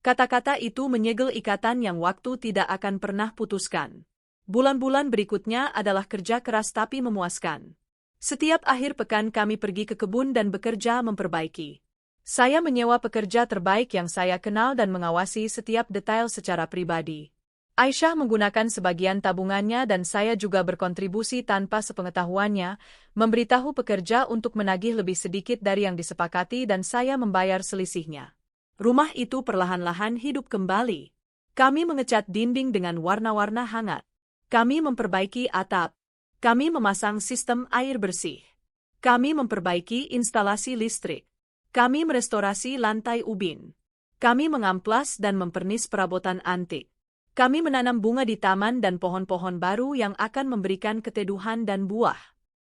S1: Kata-kata itu menyegel ikatan yang waktu tidak akan pernah putuskan. Bulan-bulan berikutnya adalah kerja keras tapi memuaskan. Setiap akhir pekan kami pergi ke kebun dan bekerja memperbaiki. Saya menyewa pekerja terbaik yang saya kenal dan mengawasi setiap detail secara pribadi. Aisyah menggunakan sebagian tabungannya dan saya juga berkontribusi tanpa sepengetahuannya, memberitahu pekerja untuk menagih lebih sedikit dari yang disepakati dan saya membayar selisihnya. Rumah itu perlahan-lahan hidup kembali. Kami mengecat dinding dengan warna-warna hangat. Kami memperbaiki atap. Kami memasang sistem air bersih. Kami memperbaiki instalasi listrik. Kami merestorasi lantai ubin. Kami mengamplas dan mempernis perabotan antik. Kami menanam bunga di taman dan pohon-pohon baru yang akan memberikan keteduhan dan buah.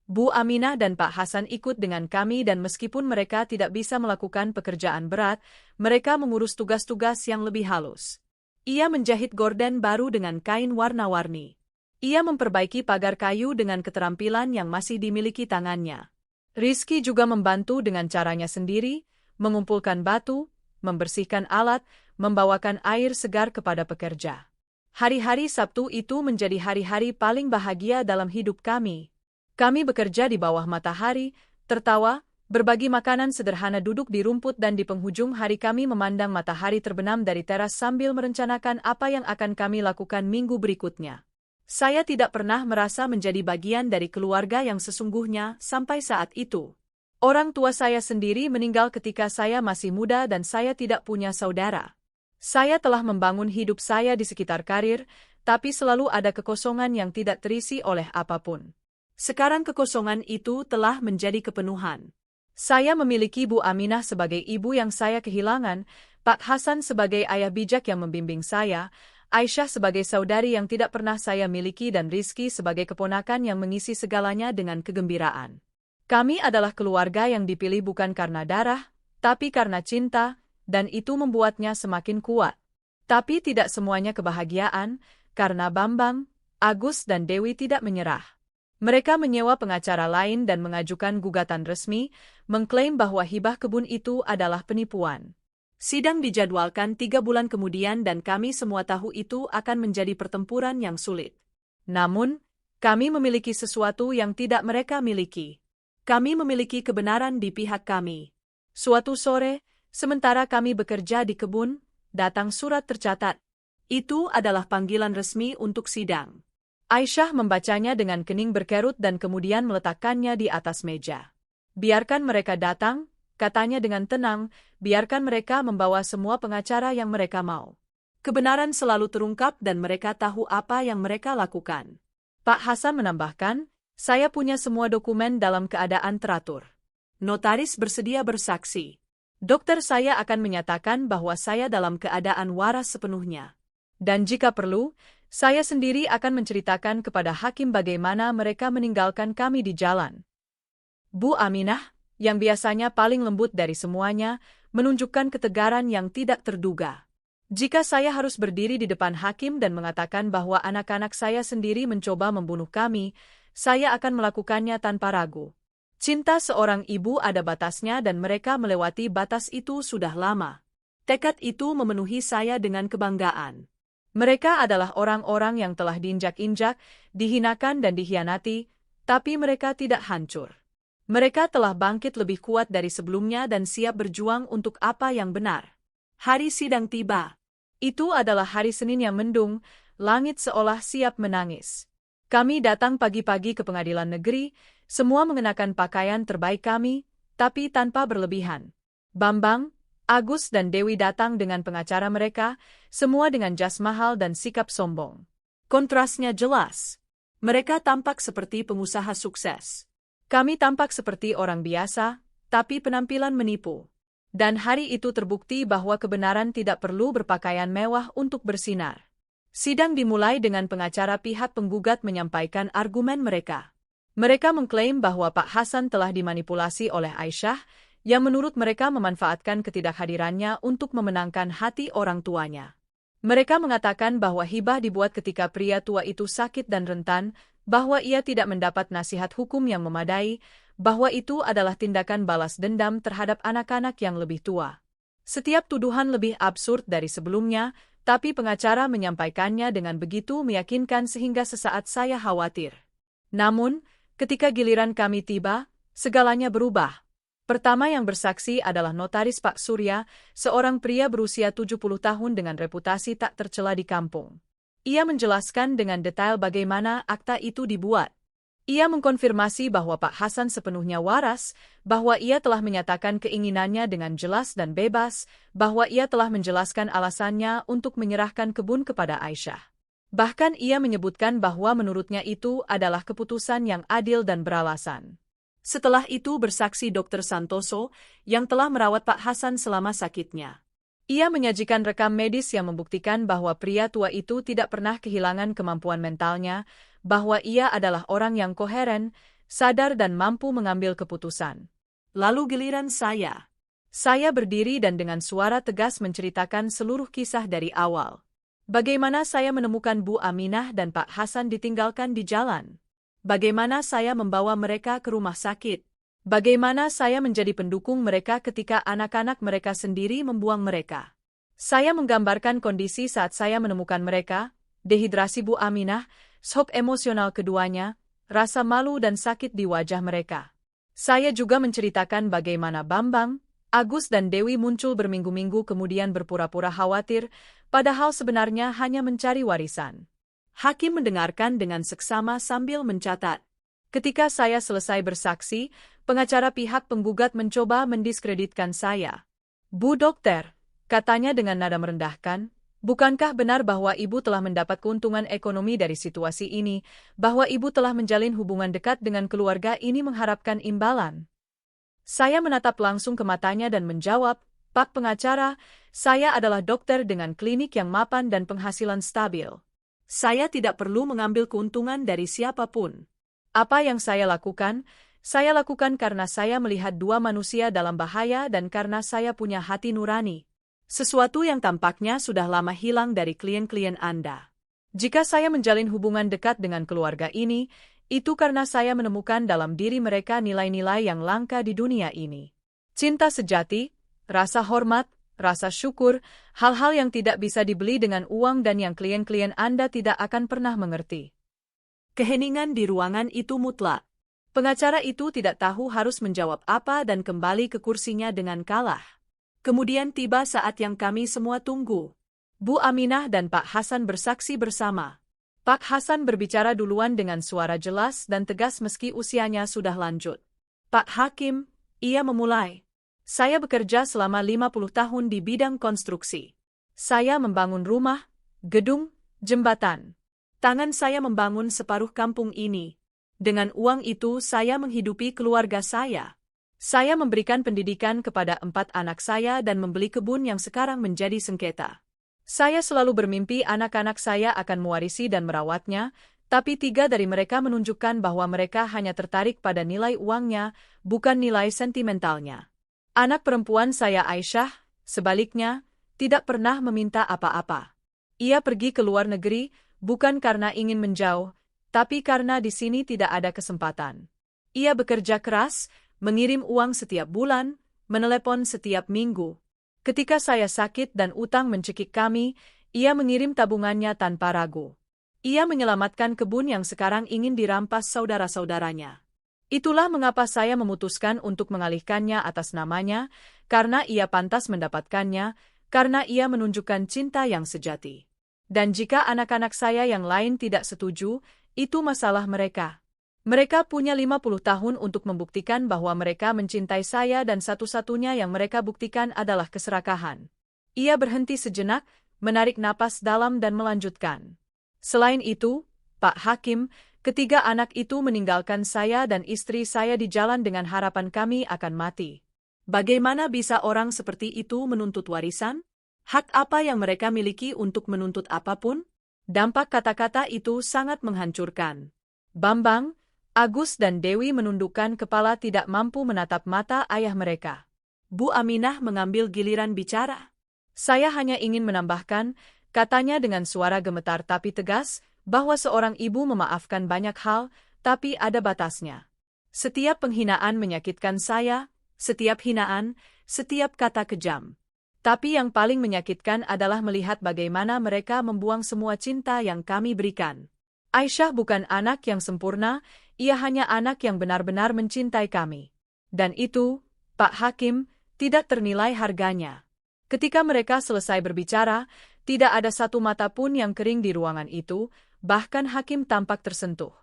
S1: Bu Aminah dan Pak Hasan ikut dengan kami dan meskipun mereka tidak bisa melakukan pekerjaan berat, mereka mengurus tugas-tugas yang lebih halus. Ia menjahit gorden baru dengan kain warna-warni. Ia memperbaiki pagar kayu dengan keterampilan yang masih dimiliki tangannya. Rizky juga membantu dengan caranya sendiri, mengumpulkan batu, membersihkan alat, membawakan air segar kepada pekerja. Hari-hari Sabtu itu menjadi hari-hari paling bahagia dalam hidup kami. Kami bekerja di bawah matahari, tertawa, berbagi makanan sederhana duduk di rumput dan di penghujung hari kami memandang matahari terbenam dari teras sambil merencanakan apa yang akan kami lakukan minggu berikutnya. Saya tidak pernah merasa menjadi bagian dari keluarga yang sesungguhnya sampai saat itu. Orang tua saya sendiri meninggal ketika saya masih muda dan saya tidak punya saudara. Saya telah membangun hidup saya di sekitar karir, tapi selalu ada kekosongan yang tidak terisi oleh apapun. Sekarang kekosongan itu telah menjadi kepenuhan. Saya memiliki Bu Aminah sebagai ibu yang saya kehilangan, Pak Hasan sebagai ayah bijak yang membimbing saya, Aisyah sebagai saudari yang tidak pernah saya miliki dan Rizky sebagai keponakan yang mengisi segalanya dengan kegembiraan. Kami adalah keluarga yang dipilih bukan karena darah, tapi karena cinta, dan itu membuatnya semakin kuat. Tapi tidak semuanya kebahagiaan, karena Bambang, Agus dan Dewi tidak menyerah. Mereka menyewa pengacara lain dan mengajukan gugatan resmi, mengklaim bahwa hibah kebun itu adalah penipuan. Sidang dijadwalkan 3 bulan kemudian dan kami semua tahu itu akan menjadi pertempuran yang sulit. Namun, kami memiliki sesuatu yang tidak mereka miliki. Kami memiliki kebenaran di pihak kami. Suatu sore, sementara kami bekerja di kebun, datang surat tercatat. Itu adalah panggilan resmi untuk sidang. Aisyah membacanya dengan kening berkerut dan kemudian meletakkannya di atas meja. Biarkan mereka datang, katanya dengan tenang, biarkan mereka membawa semua pengacara yang mereka mau. Kebenaran selalu terungkap dan mereka tahu apa yang mereka lakukan. Pak Hasan menambahkan, saya punya semua dokumen dalam keadaan teratur. Notaris bersedia bersaksi. Dokter saya akan menyatakan bahwa saya dalam keadaan waras sepenuhnya. Dan jika perlu, saya sendiri akan menceritakan kepada hakim bagaimana mereka meninggalkan kami di jalan. Bu Aminah, yang biasanya paling lembut dari semuanya, menunjukkan ketegaran yang tidak terduga. Jika saya harus berdiri di depan hakim dan mengatakan bahwa anak-anak saya sendiri mencoba membunuh kami, saya akan melakukannya tanpa ragu. Cinta seorang ibu ada batasnya dan mereka melewati batas itu sudah lama. Tekad itu memenuhi saya dengan kebanggaan. Mereka adalah orang-orang yang telah diinjak-injak, dihinakan dan dikhianati, tapi mereka tidak hancur. Mereka telah bangkit lebih kuat dari sebelumnya dan siap berjuang untuk apa yang benar. Hari sidang tiba. Itu adalah hari Senin yang mendung, langit seolah siap menangis. Kami datang pagi-pagi ke pengadilan negeri, semua mengenakan pakaian terbaik kami, tapi tanpa berlebihan. Bambang, Agus dan Dewi datang dengan pengacara mereka, semua dengan jas mahal dan sikap sombong. Kontrasnya jelas. Mereka tampak seperti pengusaha sukses. Kami tampak seperti orang biasa, tapi penampilan menipu. Dan hari itu terbukti bahwa kebenaran tidak perlu berpakaian mewah untuk bersinar. Sidang dimulai dengan pengacara pihak penggugat menyampaikan argumen mereka. Mereka mengklaim bahwa Pak Hasan telah dimanipulasi oleh Aisyah, yang menurut mereka memanfaatkan ketidakhadirannya untuk memenangkan hati orang tuanya. Mereka mengatakan bahwa hibah dibuat ketika pria tua itu sakit dan rentan, bahwa ia tidak mendapat nasihat hukum yang memadai, bahwa itu adalah tindakan balas dendam terhadap anak-anak yang lebih tua. Setiap tuduhan lebih absurd dari sebelumnya, tapi pengacara menyampaikannya dengan begitu meyakinkan sehingga sesaat saya khawatir. Namun, ketika giliran kami tiba, segalanya berubah. Pertama yang bersaksi adalah notaris Pak Surya, seorang pria berusia 70 tahun dengan reputasi tak tercela di kampung. Ia menjelaskan dengan detail bagaimana akta itu dibuat. Ia mengkonfirmasi bahwa Pak Hasan sepenuhnya waras, bahwa ia telah menyatakan keinginannya dengan jelas dan bebas, bahwa ia telah menjelaskan alasannya untuk menyerahkan kebun kepada Aisyah. Bahkan ia menyebutkan bahwa menurutnya itu adalah keputusan yang adil dan beralasan. Setelah itu bersaksi Dr. Santoso, yang telah merawat Pak Hasan selama sakitnya. Ia menyajikan rekam medis yang membuktikan bahwa pria tua itu tidak pernah kehilangan kemampuan mentalnya, bahwa ia adalah orang yang koheren, sadar dan mampu mengambil keputusan. Lalu giliran saya. Saya berdiri dan dengan suara tegas menceritakan seluruh kisah dari awal. Bagaimana saya menemukan Bu Aminah dan Pak Hasan ditinggalkan di jalan. Bagaimana saya membawa mereka ke rumah sakit. Bagaimana saya menjadi pendukung mereka ketika anak-anak mereka sendiri membuang mereka. Saya menggambarkan kondisi saat saya menemukan mereka, dehidrasi Bu Aminah, shock emosional keduanya, rasa malu dan sakit di wajah mereka. Saya juga menceritakan bagaimana Bambang, Agus dan Dewi muncul berminggu-minggu kemudian berpura-pura khawatir, padahal sebenarnya hanya mencari warisan. Hakim mendengarkan dengan seksama sambil mencatat. Ketika saya selesai bersaksi, pengacara pihak penggugat mencoba mendiskreditkan saya. Bu dokter, katanya dengan nada merendahkan, bukankah benar bahwa ibu telah mendapat keuntungan ekonomi dari situasi ini, bahwa ibu telah menjalin hubungan dekat dengan keluarga ini mengharapkan imbalan? Saya menatap langsung ke matanya dan menjawab, Pak pengacara, saya adalah dokter dengan klinik yang mapan dan penghasilan stabil. Saya tidak perlu mengambil keuntungan dari siapapun. Apa yang saya lakukan karena saya melihat dua manusia dalam bahaya dan karena saya punya hati nurani. Sesuatu yang tampaknya sudah lama hilang dari klien-klien Anda. Jika saya menjalin hubungan dekat dengan keluarga ini, itu karena saya menemukan dalam diri mereka nilai-nilai yang langka di dunia ini. Cinta sejati, rasa hormat, rasa syukur, hal-hal yang tidak bisa dibeli dengan uang dan yang klien-klien Anda tidak akan pernah mengerti. Keheningan di ruangan itu mutlak. Pengacara itu tidak tahu harus menjawab apa dan kembali ke kursinya dengan kalah. Kemudian tiba saat yang kami semua tunggu. Bu Aminah dan Pak Hasan bersaksi bersama. Pak Hasan berbicara duluan dengan suara jelas dan tegas meski usianya sudah lanjut. Pak Hakim, ia memulai. Saya bekerja selama 50 tahun di bidang konstruksi. Saya membangun rumah, gedung, jembatan. Tangan saya membangun separuh kampung ini. Dengan uang itu saya menghidupi keluarga saya. Saya memberikan pendidikan kepada 4 anak saya dan membeli kebun yang sekarang menjadi sengketa. Saya selalu bermimpi anak-anak saya akan mewarisi dan merawatnya, tapi 3 dari mereka menunjukkan bahwa mereka hanya tertarik pada nilai uangnya, bukan nilai sentimentalnya. Anak perempuan saya Aisyah, sebaliknya, tidak pernah meminta apa-apa. Ia pergi ke luar negeri, bukan karena ingin menjauh, tapi karena di sini tidak ada kesempatan. Ia bekerja keras, mengirim uang setiap bulan, menelepon setiap minggu. Ketika saya sakit dan utang mencekik kami, ia mengirim tabungannya tanpa ragu. Ia menyelamatkan kebun yang sekarang ingin dirampas saudara-saudaranya. Itulah mengapa saya memutuskan untuk mengalihkannya atas namanya, karena ia pantas mendapatkannya, karena ia menunjukkan cinta yang sejati. Dan jika anak-anak saya yang lain tidak setuju, itu masalah mereka. Mereka punya 50 tahun untuk membuktikan bahwa mereka mencintai saya dan satu-satunya yang mereka buktikan adalah keserakahan. Ia berhenti sejenak, menarik napas dalam dan melanjutkan. Selain itu, Pak Hakim, ketiga anak itu meninggalkan saya dan istri saya di jalan dengan harapan kami akan mati. Bagaimana bisa orang seperti itu menuntut warisan? Hak apa yang mereka miliki untuk menuntut apapun? Dampak kata-kata itu sangat menghancurkan. Bambang, Agus dan Dewi menundukkan kepala tidak mampu menatap mata ayah mereka. Bu Aminah mengambil giliran bicara. Saya hanya ingin menambahkan, katanya dengan suara gemetar tapi tegas, bahwa seorang ibu memaafkan banyak hal, tapi ada batasnya. Setiap penghinaan menyakitkan saya, setiap hinaan, setiap kata kejam. Tapi yang paling menyakitkan adalah melihat bagaimana mereka membuang semua cinta yang kami berikan. Aisyah bukan anak yang sempurna, ia hanya anak yang benar-benar mencintai kami. Dan itu, Pak Hakim, tidak ternilai harganya. Ketika mereka selesai berbicara, tidak ada satu mata pun yang kering di ruangan itu, bahkan Hakim tampak tersentuh.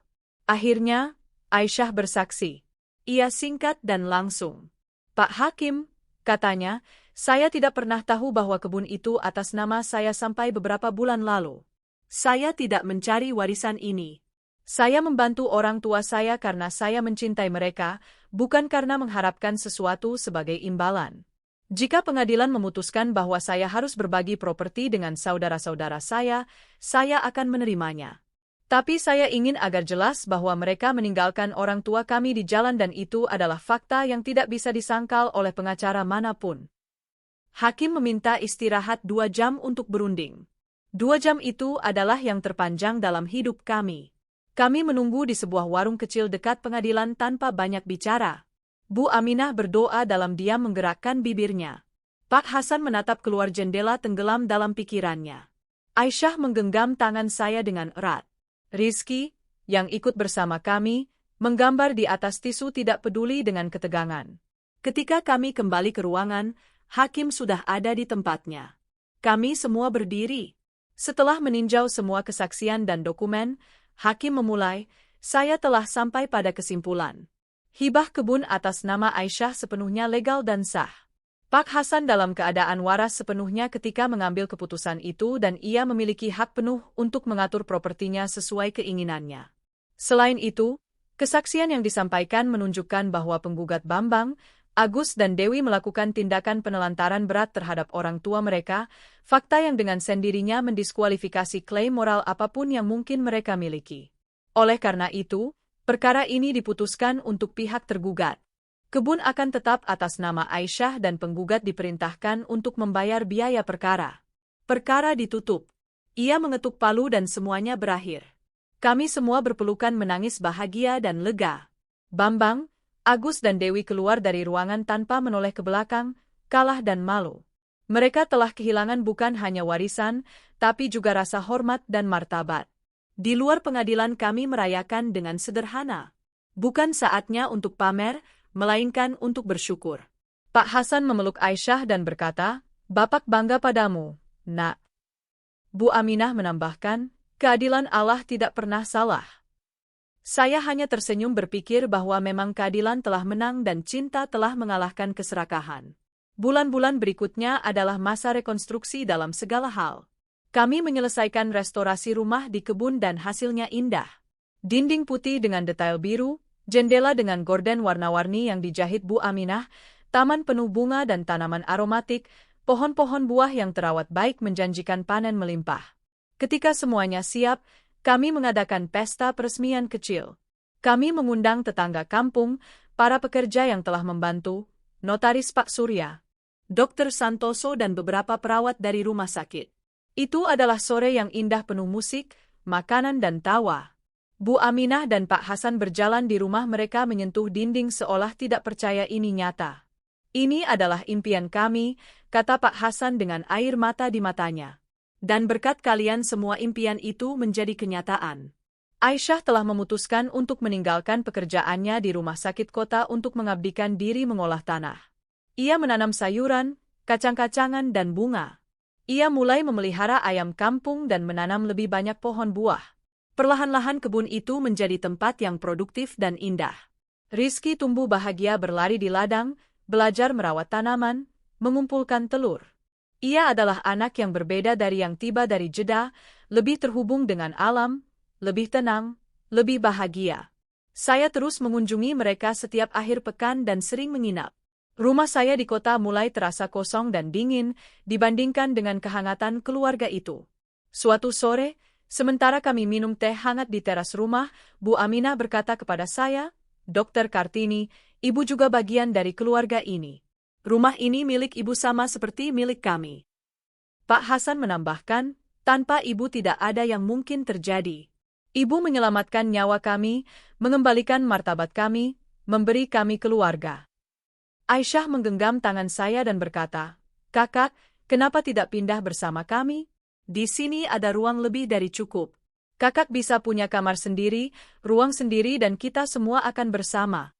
S1: Akhirnya, Aisyah bersaksi. Ia singkat dan langsung. Pak Hakim, katanya, saya tidak pernah tahu bahwa kebun itu atas nama saya sampai beberapa bulan lalu. Saya tidak mencari warisan ini. Saya membantu orang tua saya karena saya mencintai mereka, bukan karena mengharapkan sesuatu sebagai imbalan. Jika pengadilan memutuskan bahwa saya harus berbagi properti dengan saudara-saudara saya akan menerimanya. Tapi saya ingin agar jelas bahwa mereka meninggalkan orang tua kami di jalan dan itu adalah fakta yang tidak bisa disangkal oleh pengacara manapun. Hakim meminta istirahat 2 jam untuk berunding. 2 jam itu adalah yang terpanjang dalam hidup kami. Kami menunggu di sebuah warung kecil dekat pengadilan tanpa banyak bicara. Bu Aminah berdoa dalam diam menggerakkan bibirnya. Pak Hasan menatap keluar jendela tenggelam dalam pikirannya. Aisyah menggenggam tangan saya dengan erat. Rizky, yang ikut bersama kami, menggambar di atas tisu tidak peduli dengan ketegangan. Ketika kami kembali ke ruangan, Hakim sudah ada di tempatnya. Kami semua berdiri. Setelah meninjau semua kesaksian dan dokumen, Hakim memulai, saya telah sampai pada kesimpulan. Hibah kebun atas nama Aisyah sepenuhnya legal dan sah. Pak Hasan dalam keadaan waras sepenuhnya ketika mengambil keputusan itu dan ia memiliki hak penuh untuk mengatur propertinya sesuai keinginannya. Selain itu, kesaksian yang disampaikan menunjukkan bahwa penggugat Bambang, Agus dan Dewi melakukan tindakan penelantaran berat terhadap orang tua mereka, fakta yang dengan sendirinya mendiskualifikasi klaim moral apapun yang mungkin mereka miliki. Oleh karena itu, perkara ini diputuskan untuk pihak tergugat. Kebun akan tetap atas nama Aisyah dan penggugat diperintahkan untuk membayar biaya perkara. Perkara ditutup. Ia mengetuk palu dan semuanya berakhir. Kami semua berpelukan menangis bahagia dan lega. Bambang, Agus dan Dewi keluar dari ruangan tanpa menoleh ke belakang, kalah dan malu. Mereka telah kehilangan bukan hanya warisan, tapi juga rasa hormat dan martabat. Di luar pengadilan kami merayakan dengan sederhana. Bukan saatnya untuk pamer, melainkan untuk bersyukur. Pak Hasan memeluk Aisyah dan berkata, Bapak bangga padamu, Nak. Bu Aminah menambahkan, keadilan Allah tidak pernah salah. Saya hanya tersenyum berpikir bahwa memang keadilan telah menang dan cinta telah mengalahkan keserakahan. Bulan-bulan berikutnya adalah masa rekonstruksi dalam segala hal. Kami menyelesaikan restorasi rumah di kebun dan hasilnya indah. Dinding putih dengan detail biru, jendela dengan gorden warna-warni yang dijahit Bu Aminah, taman penuh bunga dan tanaman aromatik, pohon-pohon buah yang terawat baik menjanjikan panen melimpah. Ketika semuanya siap, kami mengadakan pesta peresmian kecil. Kami mengundang tetangga kampung, para pekerja yang telah membantu, notaris Pak Surya, Dr. Santoso dan beberapa perawat dari rumah sakit. Itu adalah sore yang indah penuh musik, makanan dan tawa. Bu Aminah dan Pak Hasan berjalan di rumah mereka menyentuh dinding seolah tidak percaya ini nyata. Ini adalah impian kami, kata Pak Hasan dengan air mata di matanya. Dan berkat kalian semua impian itu menjadi kenyataan. Aisyah telah memutuskan untuk meninggalkan pekerjaannya di rumah sakit kota untuk mengabdikan diri mengolah tanah. Ia menanam sayuran, kacang-kacangan dan bunga. Ia mulai memelihara ayam kampung dan menanam lebih banyak pohon buah. Perlahan-lahan kebun itu menjadi tempat yang produktif dan indah. Rizky tumbuh bahagia berlari di ladang, belajar merawat tanaman, mengumpulkan telur. Ia adalah anak yang berbeda dari yang tiba dari Jeddah, lebih terhubung dengan alam, lebih tenang, lebih bahagia. Saya terus mengunjungi mereka setiap akhir pekan dan sering menginap. Rumah saya di kota mulai terasa kosong dan dingin dibandingkan dengan kehangatan keluarga itu. Suatu sore, sementara kami minum teh hangat di teras rumah, Bu Aminah berkata kepada saya, "Dokter Kartini, ibu juga bagian dari keluarga ini. Rumah ini milik ibu sama seperti milik kami." Pak Hasan menambahkan, "Tanpa ibu tidak ada yang mungkin terjadi. Ibu menyelamatkan nyawa kami, mengembalikan martabat kami, memberi kami keluarga." Aisyah menggenggam tangan saya dan berkata, "Kakak, kenapa tidak pindah bersama kami? Di sini ada ruang lebih dari cukup. Kakak bisa punya kamar sendiri, ruang sendiri dan kita semua akan bersama."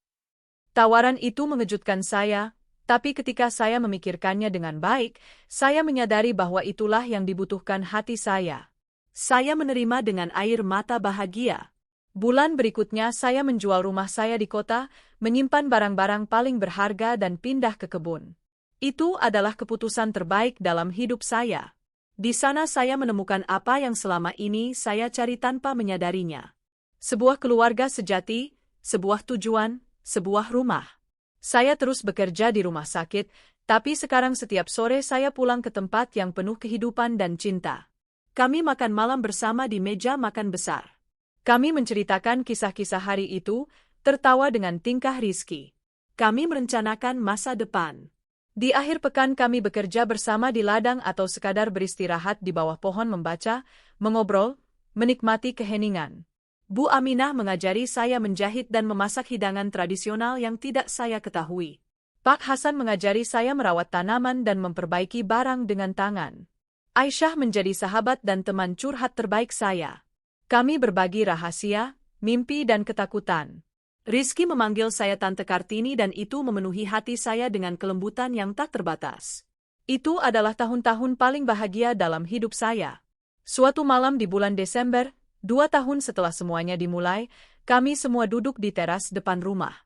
S1: Tawaran itu mengejutkan saya, tapi ketika saya memikirkannya dengan baik, saya menyadari bahwa itulah yang dibutuhkan hati saya. Saya menerima dengan air mata bahagia. Bulan berikutnya saya menjual rumah saya di kota, menyimpan barang-barang paling berharga dan pindah ke kebun. Itu adalah keputusan terbaik dalam hidup saya. Di sana saya menemukan apa yang selama ini saya cari tanpa menyadarinya. Sebuah keluarga sejati, sebuah tujuan, sebuah rumah. Saya terus bekerja di rumah sakit, tapi sekarang setiap sore saya pulang ke tempat yang penuh kehidupan dan cinta. Kami makan malam bersama di meja makan besar. Kami menceritakan kisah-kisah hari itu, tertawa dengan tingkah Rizky. Kami merencanakan masa depan. Di akhir pekan kami bekerja bersama di ladang atau sekadar beristirahat di bawah pohon membaca, mengobrol, menikmati keheningan. Bu Aminah mengajari saya menjahit dan memasak hidangan tradisional yang tidak saya ketahui. Pak Hasan mengajari saya merawat tanaman dan memperbaiki barang dengan tangan. Aisyah menjadi sahabat dan teman curhat terbaik saya. Kami berbagi rahasia, mimpi dan ketakutan. Rizky memanggil saya Tante Kartini dan itu memenuhi hati saya dengan kelembutan yang tak terbatas. Itu adalah tahun-tahun paling bahagia dalam hidup saya. Suatu malam di bulan Desember, 2 tahun setelah semuanya dimulai, kami semua duduk di teras depan rumah.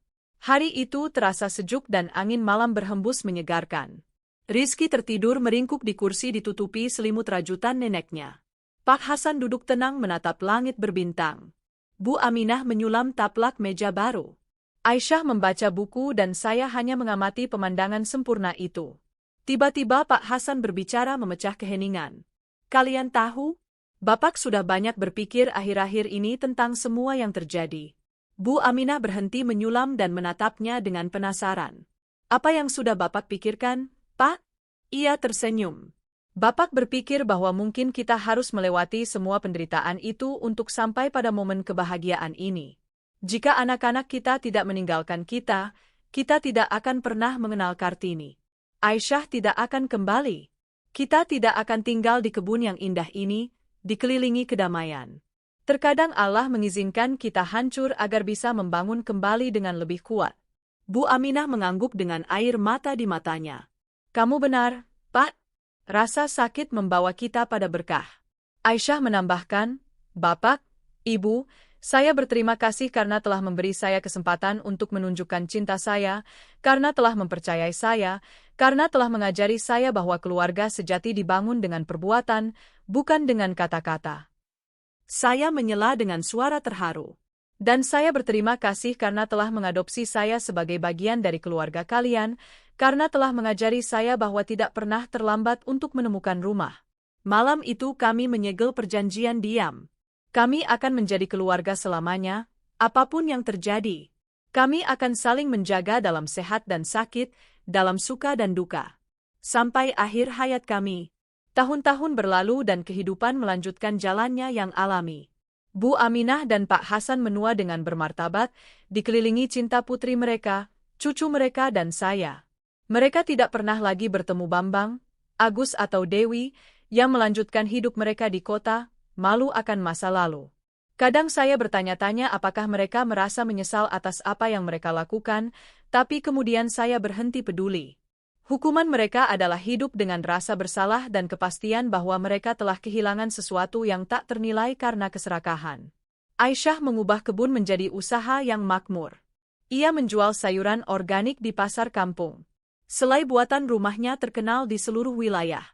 S1: Hari itu terasa sejuk dan angin malam berhembus menyegarkan. Rizky tertidur meringkuk di kursi ditutupi selimut rajutan neneknya. Pak Hasan duduk tenang menatap langit berbintang. Bu Aminah menyulam taplak meja baru. Aisyah membaca buku dan saya hanya mengamati pemandangan sempurna itu. Tiba-tiba Pak Hasan berbicara memecah keheningan. "Kalian tahu? Bapak sudah banyak berpikir akhir-akhir ini tentang semua yang terjadi." Bu Aminah berhenti menyulam dan menatapnya dengan penasaran. "Apa yang sudah Bapak pikirkan, Pak?" Ia tersenyum. "Bapak berpikir bahwa mungkin kita harus melewati semua penderitaan itu untuk sampai pada momen kebahagiaan ini. Jika anak-anak kita tidak meninggalkan kita, kita tidak akan pernah mengenal Kartini. Aisyah tidak akan kembali. Kita tidak akan tinggal di kebun yang indah ini, dikelilingi kedamaian. Terkadang Allah mengizinkan kita hancur agar bisa membangun kembali dengan lebih kuat." Bu Aminah mengangguk dengan air mata di matanya. "Kamu benar, Pak. Rasa sakit membawa kita pada berkah." Aisyah menambahkan, "Bapak, Ibu, saya berterima kasih karena telah memberi saya kesempatan untuk menunjukkan cinta saya, karena telah mempercayai saya, karena telah mengajari saya bahwa keluarga sejati dibangun dengan perbuatan, bukan dengan kata-kata." Saya menyela dengan suara terharu. "Dan saya berterima kasih karena telah mengadopsi saya sebagai bagian dari keluarga kalian, karena telah mengajari saya bahwa tidak pernah terlambat untuk menemukan rumah." Malam itu kami menyegel perjanjian diam. Kami akan menjadi keluarga selamanya, apapun yang terjadi. Kami akan saling menjaga dalam sehat dan sakit, dalam suka dan duka. Sampai akhir hayat kami. Tahun-tahun berlalu dan kehidupan melanjutkan jalannya yang alami. Bu Aminah dan Pak Hasan menua dengan bermartabat, dikelilingi cinta putri mereka, cucu mereka dan saya. Mereka tidak pernah lagi bertemu Bambang, Agus atau Dewi, yang melanjutkan hidup mereka di kota, malu akan masa lalu. Kadang saya bertanya-tanya apakah mereka merasa menyesal atas apa yang mereka lakukan, tapi kemudian saya berhenti peduli. Hukuman mereka adalah hidup dengan rasa bersalah dan kepastian bahwa mereka telah kehilangan sesuatu yang tak ternilai karena keserakahan. Aisyah mengubah kebun menjadi usaha yang makmur. Ia menjual sayuran organik di pasar kampung. Selai buatan rumahnya terkenal di seluruh wilayah.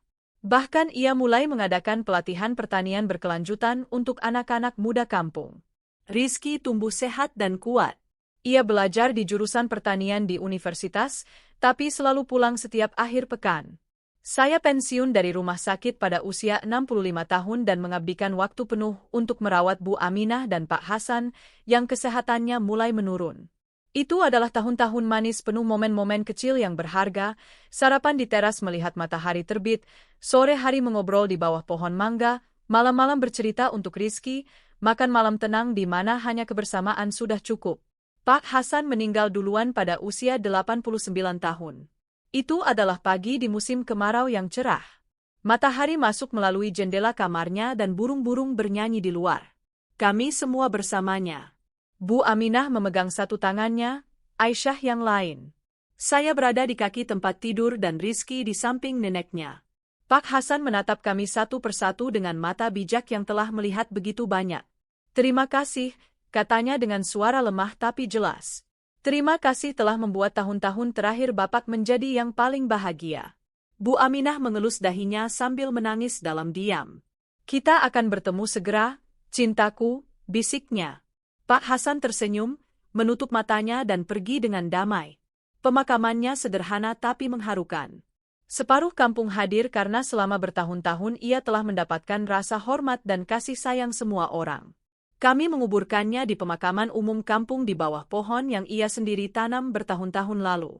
S1: Bahkan ia mulai mengadakan pelatihan pertanian berkelanjutan untuk anak-anak muda kampung. Rizky tumbuh sehat dan kuat. Ia belajar di jurusan pertanian di universitas, tapi selalu pulang setiap akhir pekan. Saya pensiun dari rumah sakit pada usia 65 tahun dan mengabdikan waktu penuh untuk merawat Bu Aminah dan Pak Hasan yang kesehatannya mulai menurun. Itu adalah tahun-tahun manis penuh momen-momen kecil yang berharga, sarapan di teras melihat matahari terbit, sore hari mengobrol di bawah pohon mangga, malam-malam bercerita untuk Rizky, makan malam tenang di mana hanya kebersamaan sudah cukup. Pak Hasan meninggal duluan pada usia 89 tahun. Itu adalah pagi di musim kemarau yang cerah. Matahari masuk melalui jendela kamarnya dan burung-burung bernyanyi di luar. Kami semua bersamanya. Bu Aminah memegang satu tangannya, Aisyah yang lain. Saya berada di kaki tempat tidur dan Rizky di samping neneknya. Pak Hasan menatap kami satu persatu dengan mata bijak yang telah melihat begitu banyak. Terima kasih, katanya dengan suara lemah tapi jelas. Terima kasih telah membuat tahun-tahun terakhir Bapak menjadi yang paling bahagia. Bu Aminah mengelus dahinya sambil menangis dalam diam. Kita akan bertemu segera, cintaku, bisiknya. Pak Hasan tersenyum, menutup matanya dan pergi dengan damai. Pemakamannya sederhana tapi mengharukan. Separuh kampung hadir karena selama bertahun-tahun ia telah mendapatkan rasa hormat dan kasih sayang semua orang. Kami menguburkannya di pemakaman umum kampung di bawah pohon yang ia sendiri tanam bertahun-tahun lalu.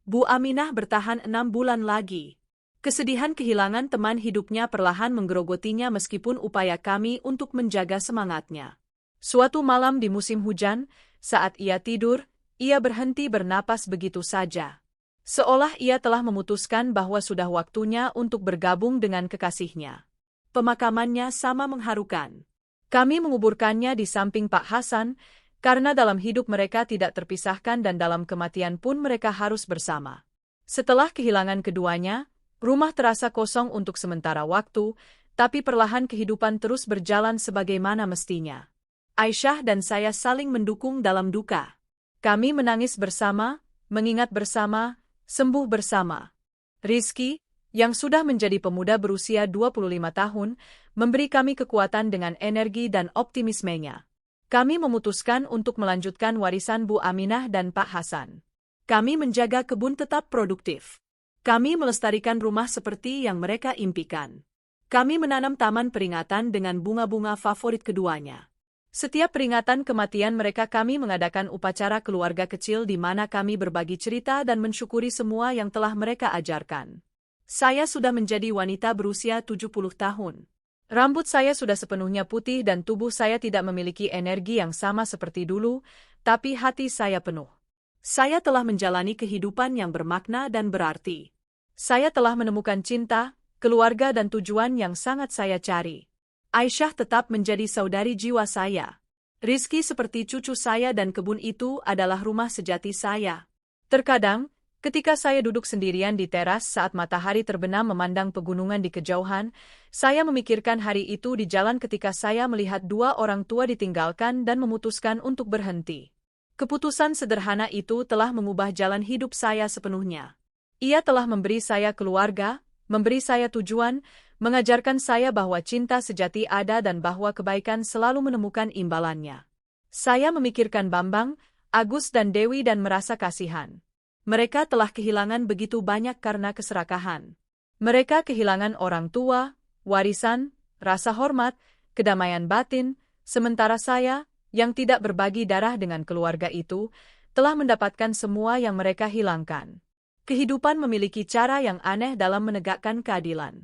S1: Bu Aminah bertahan 6 bulan lagi. Kesedihan kehilangan teman hidupnya perlahan menggerogotinya meskipun upaya kami untuk menjaga semangatnya. Suatu malam di musim hujan, saat ia tidur, ia berhenti bernapas begitu saja. Seolah ia telah memutuskan bahwa sudah waktunya untuk bergabung dengan kekasihnya. Pemakamannya sama mengharukan. Kami menguburkannya di samping Pak Hasan, karena dalam hidup mereka tidak terpisahkan dan dalam kematian pun mereka harus bersama. Setelah kehilangan keduanya, rumah terasa kosong untuk sementara waktu, tapi perlahan kehidupan terus berjalan sebagaimana mestinya. Aisyah dan saya saling mendukung dalam duka. Kami menangis bersama, mengingat bersama, sembuh bersama. Rizky, yang sudah menjadi pemuda berusia 25 tahun, memberi kami kekuatan dengan energi dan optimismenya. Kami memutuskan untuk melanjutkan warisan Bu Aminah dan Pak Hasan. Kami menjaga kebun tetap produktif. Kami melestarikan rumah seperti yang mereka impikan. Kami menanam taman peringatan dengan bunga-bunga favorit keduanya. Setiap peringatan kematian mereka kami mengadakan upacara keluarga kecil di mana kami berbagi cerita dan mensyukuri semua yang telah mereka ajarkan. Saya sudah menjadi wanita berusia 70 tahun. Rambut saya sudah sepenuhnya putih dan tubuh saya tidak memiliki energi yang sama seperti dulu, tapi hati saya penuh. Saya telah menjalani kehidupan yang bermakna dan berarti. Saya telah menemukan cinta, keluarga dan tujuan yang sangat saya cari. Aisyah tetap menjadi saudari jiwa saya. Rizky seperti cucu saya dan kebun itu adalah rumah sejati saya. Terkadang, ketika saya duduk sendirian di teras saat matahari terbenam memandang pegunungan di kejauhan, saya memikirkan hari itu di jalan ketika saya melihat 2 orang tua ditinggalkan dan memutuskan untuk berhenti. Keputusan sederhana itu telah mengubah jalan hidup saya sepenuhnya. Ia telah memberi saya keluarga, memberi saya tujuan, mengajarkan saya bahwa cinta sejati ada dan bahwa kebaikan selalu menemukan imbalannya. Saya memikirkan Bambang, Agus dan Dewi dan merasa kasihan. Mereka telah kehilangan begitu banyak karena keserakahan. Mereka kehilangan orang tua, warisan, rasa hormat, kedamaian batin, sementara saya, yang tidak berbagi darah dengan keluarga itu, telah mendapatkan semua yang mereka hilangkan. Kehidupan memiliki cara yang aneh dalam menegakkan keadilan.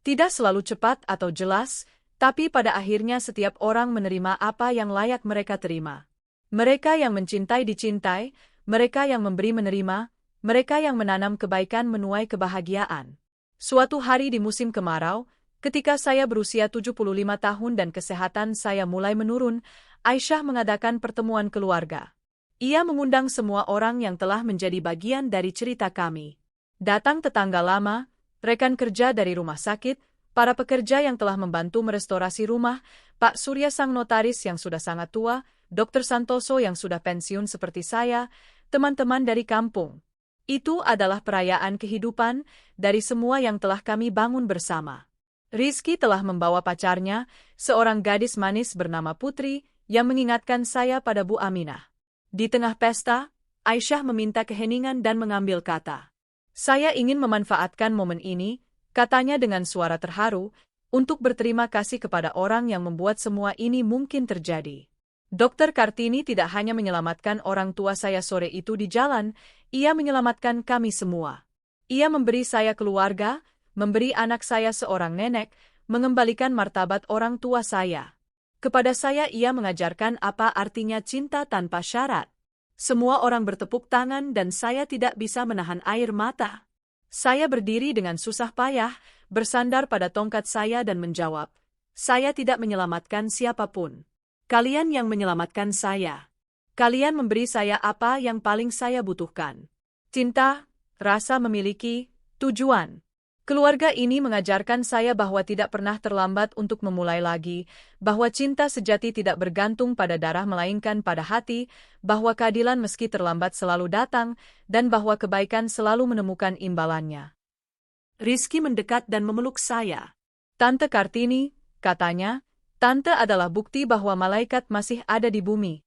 S1: Tidak selalu cepat atau jelas, tapi pada akhirnya setiap orang menerima apa yang layak mereka terima. Mereka yang mencintai dicintai, mereka yang memberi menerima, mereka yang menanam kebaikan menuai kebahagiaan. Suatu hari di musim kemarau, ketika saya berusia 75 tahun dan kesehatan saya mulai menurun, Aisyah mengadakan pertemuan keluarga. Ia mengundang semua orang yang telah menjadi bagian dari cerita kami. Datang tetangga lama, rekan kerja dari rumah sakit, para pekerja yang telah membantu merestorasi rumah, Pak Surya sang notaris yang sudah sangat tua, Dr. Santoso yang sudah pensiun seperti saya, teman-teman dari kampung. Itu adalah perayaan kehidupan dari semua yang telah kami bangun bersama. Rizky telah membawa pacarnya, seorang gadis manis bernama Putri, yang mengingatkan saya pada Bu Aminah. Di tengah pesta, Aisyah meminta keheningan dan mengambil kata. Saya ingin memanfaatkan momen ini, katanya dengan suara terharu, untuk berterima kasih kepada orang yang membuat semua ini mungkin terjadi. Dokter Kartini tidak hanya menyelamatkan orang tua saya sore itu di jalan, ia menyelamatkan kami semua. Ia memberi saya keluarga, memberi anak saya seorang nenek, mengembalikan martabat orang tua saya. Kepada saya ia mengajarkan apa artinya cinta tanpa syarat. Semua orang bertepuk tangan dan saya tidak bisa menahan air mata. Saya berdiri dengan susah payah, bersandar pada tongkat saya dan menjawab, "Saya tidak menyelamatkan siapapun. Kalian yang menyelamatkan saya. Kalian memberi saya apa yang paling saya butuhkan. Cinta, rasa memiliki, tujuan." Keluarga ini mengajarkan saya bahwa tidak pernah terlambat untuk memulai lagi, bahwa cinta sejati tidak bergantung pada darah melainkan pada hati, bahwa keadilan meski terlambat selalu datang, dan bahwa kebaikan selalu menemukan imbalannya. Rizky mendekat dan memeluk saya. "Tante Kartini," katanya, "Tante adalah bukti bahwa malaikat masih ada di bumi."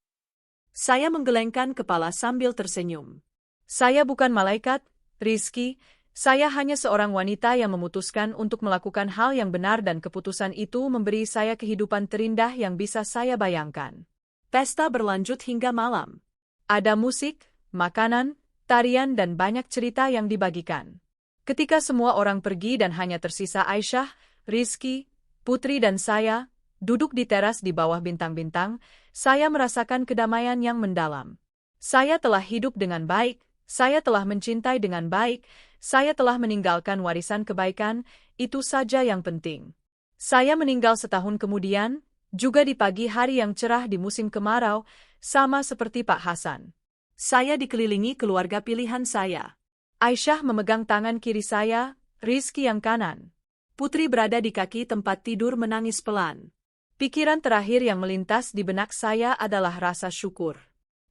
S1: Saya menggelengkan kepala sambil tersenyum. "Saya bukan malaikat, Rizky. Saya hanya seorang wanita yang memutuskan untuk melakukan hal yang benar dan keputusan itu memberi saya kehidupan terindah yang bisa saya bayangkan." Pesta berlanjut hingga malam. Ada musik, makanan, tarian dan banyak cerita yang dibagikan. Ketika semua orang pergi dan hanya tersisa Aisyah, Rizky, Putri dan saya, duduk di teras di bawah bintang-bintang, saya merasakan kedamaian yang mendalam. Saya telah hidup dengan baik, saya telah mencintai dengan baik, saya telah meninggalkan warisan kebaikan, itu saja yang penting. Saya meninggal setahun kemudian, juga di pagi hari yang cerah di musim kemarau, sama seperti Pak Hasan. Saya dikelilingi keluarga pilihan saya. Aisyah memegang tangan kiri saya, Rizky yang kanan. Putri berada di kaki tempat tidur menangis pelan. Pikiran terakhir yang melintas di benak saya adalah rasa syukur.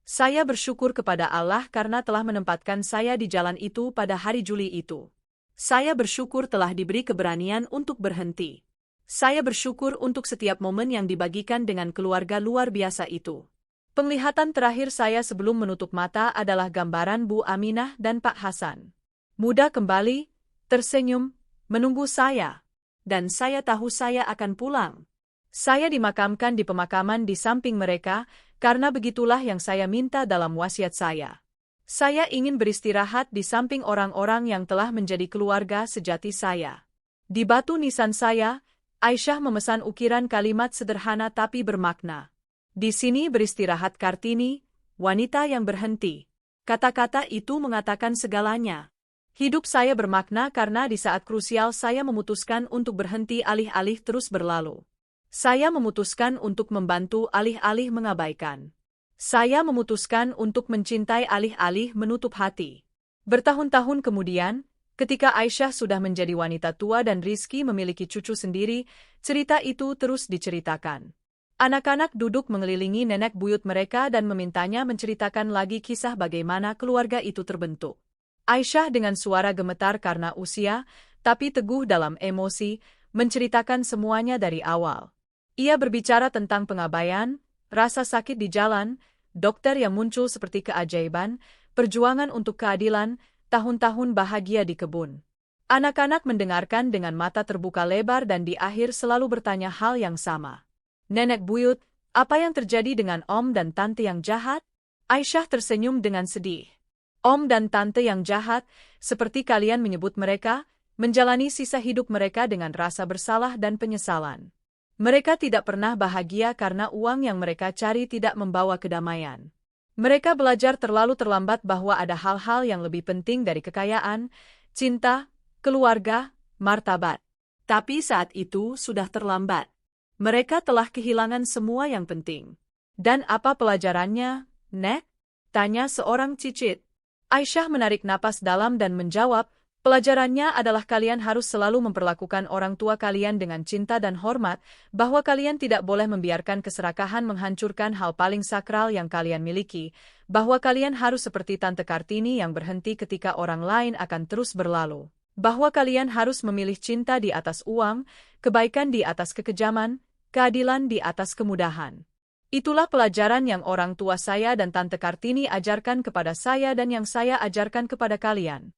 S1: Saya bersyukur kepada Allah karena telah menempatkan saya di jalan itu pada hari Juli itu. Saya bersyukur telah diberi keberanian untuk berhenti. Saya bersyukur untuk setiap momen yang dibagikan dengan keluarga luar biasa itu. Penglihatan terakhir saya sebelum menutup mata adalah gambaran Bu Aminah dan Pak Hasan. Muda kembali, tersenyum, menunggu saya. Dan saya tahu saya akan pulang. Saya dimakamkan di pemakaman di samping mereka, karena begitulah yang saya minta dalam wasiat saya. Saya ingin beristirahat di samping orang-orang yang telah menjadi keluarga sejati saya. Di batu nisan saya, Aisyah memesan ukiran kalimat sederhana tapi bermakna. "Di sini beristirahat Kartini, wanita yang berhenti." Kata-kata itu mengatakan segalanya. Hidup saya bermakna karena di saat krusial saya memutuskan untuk berhenti alih-alih terus berlalu. Saya memutuskan untuk membantu alih-alih mengabaikan. Saya memutuskan untuk mencintai alih-alih menutup hati. Bertahun-tahun kemudian, ketika Aisyah sudah menjadi wanita tua dan Rizky memiliki cucu sendiri, cerita itu terus diceritakan. Anak-anak duduk mengelilingi nenek buyut mereka dan memintanya menceritakan lagi kisah bagaimana keluarga itu terbentuk. Aisyah dengan suara gemetar karena usia, tapi teguh dalam emosi, menceritakan semuanya dari awal. Ia berbicara tentang pengabaian, rasa sakit di jalan, dokter yang muncul seperti keajaiban, perjuangan untuk keadilan, tahun-tahun bahagia di kebun. Anak-anak mendengarkan dengan mata terbuka lebar dan di akhir selalu bertanya hal yang sama. "Nenek buyut, apa yang terjadi dengan Om dan Tante yang jahat?" Aisyah tersenyum dengan sedih. "Om dan Tante yang jahat, seperti kalian menyebut mereka, menjalani sisa hidup mereka dengan rasa bersalah dan penyesalan. Mereka tidak pernah bahagia karena uang yang mereka cari tidak membawa kedamaian. Mereka belajar terlalu terlambat bahwa ada hal-hal yang lebih penting dari kekayaan, cinta, keluarga, martabat. Tapi saat itu sudah terlambat. Mereka telah kehilangan semua yang penting." "Dan apa pelajarannya, Nek?" tanya seorang cicit. Aisyah menarik napas dalam dan menjawab, "Pelajarannya adalah kalian harus selalu memperlakukan orang tua kalian dengan cinta dan hormat, bahwa kalian tidak boleh membiarkan keserakahan menghancurkan hal paling sakral yang kalian miliki, bahwa kalian harus seperti Tante Kartini yang berhenti ketika orang lain akan terus berlalu, bahwa kalian harus memilih cinta di atas uang, kebaikan di atas kekejaman, keadilan di atas kemudahan. Itulah pelajaran yang orang tua saya dan Tante Kartini ajarkan kepada saya dan yang saya ajarkan kepada kalian."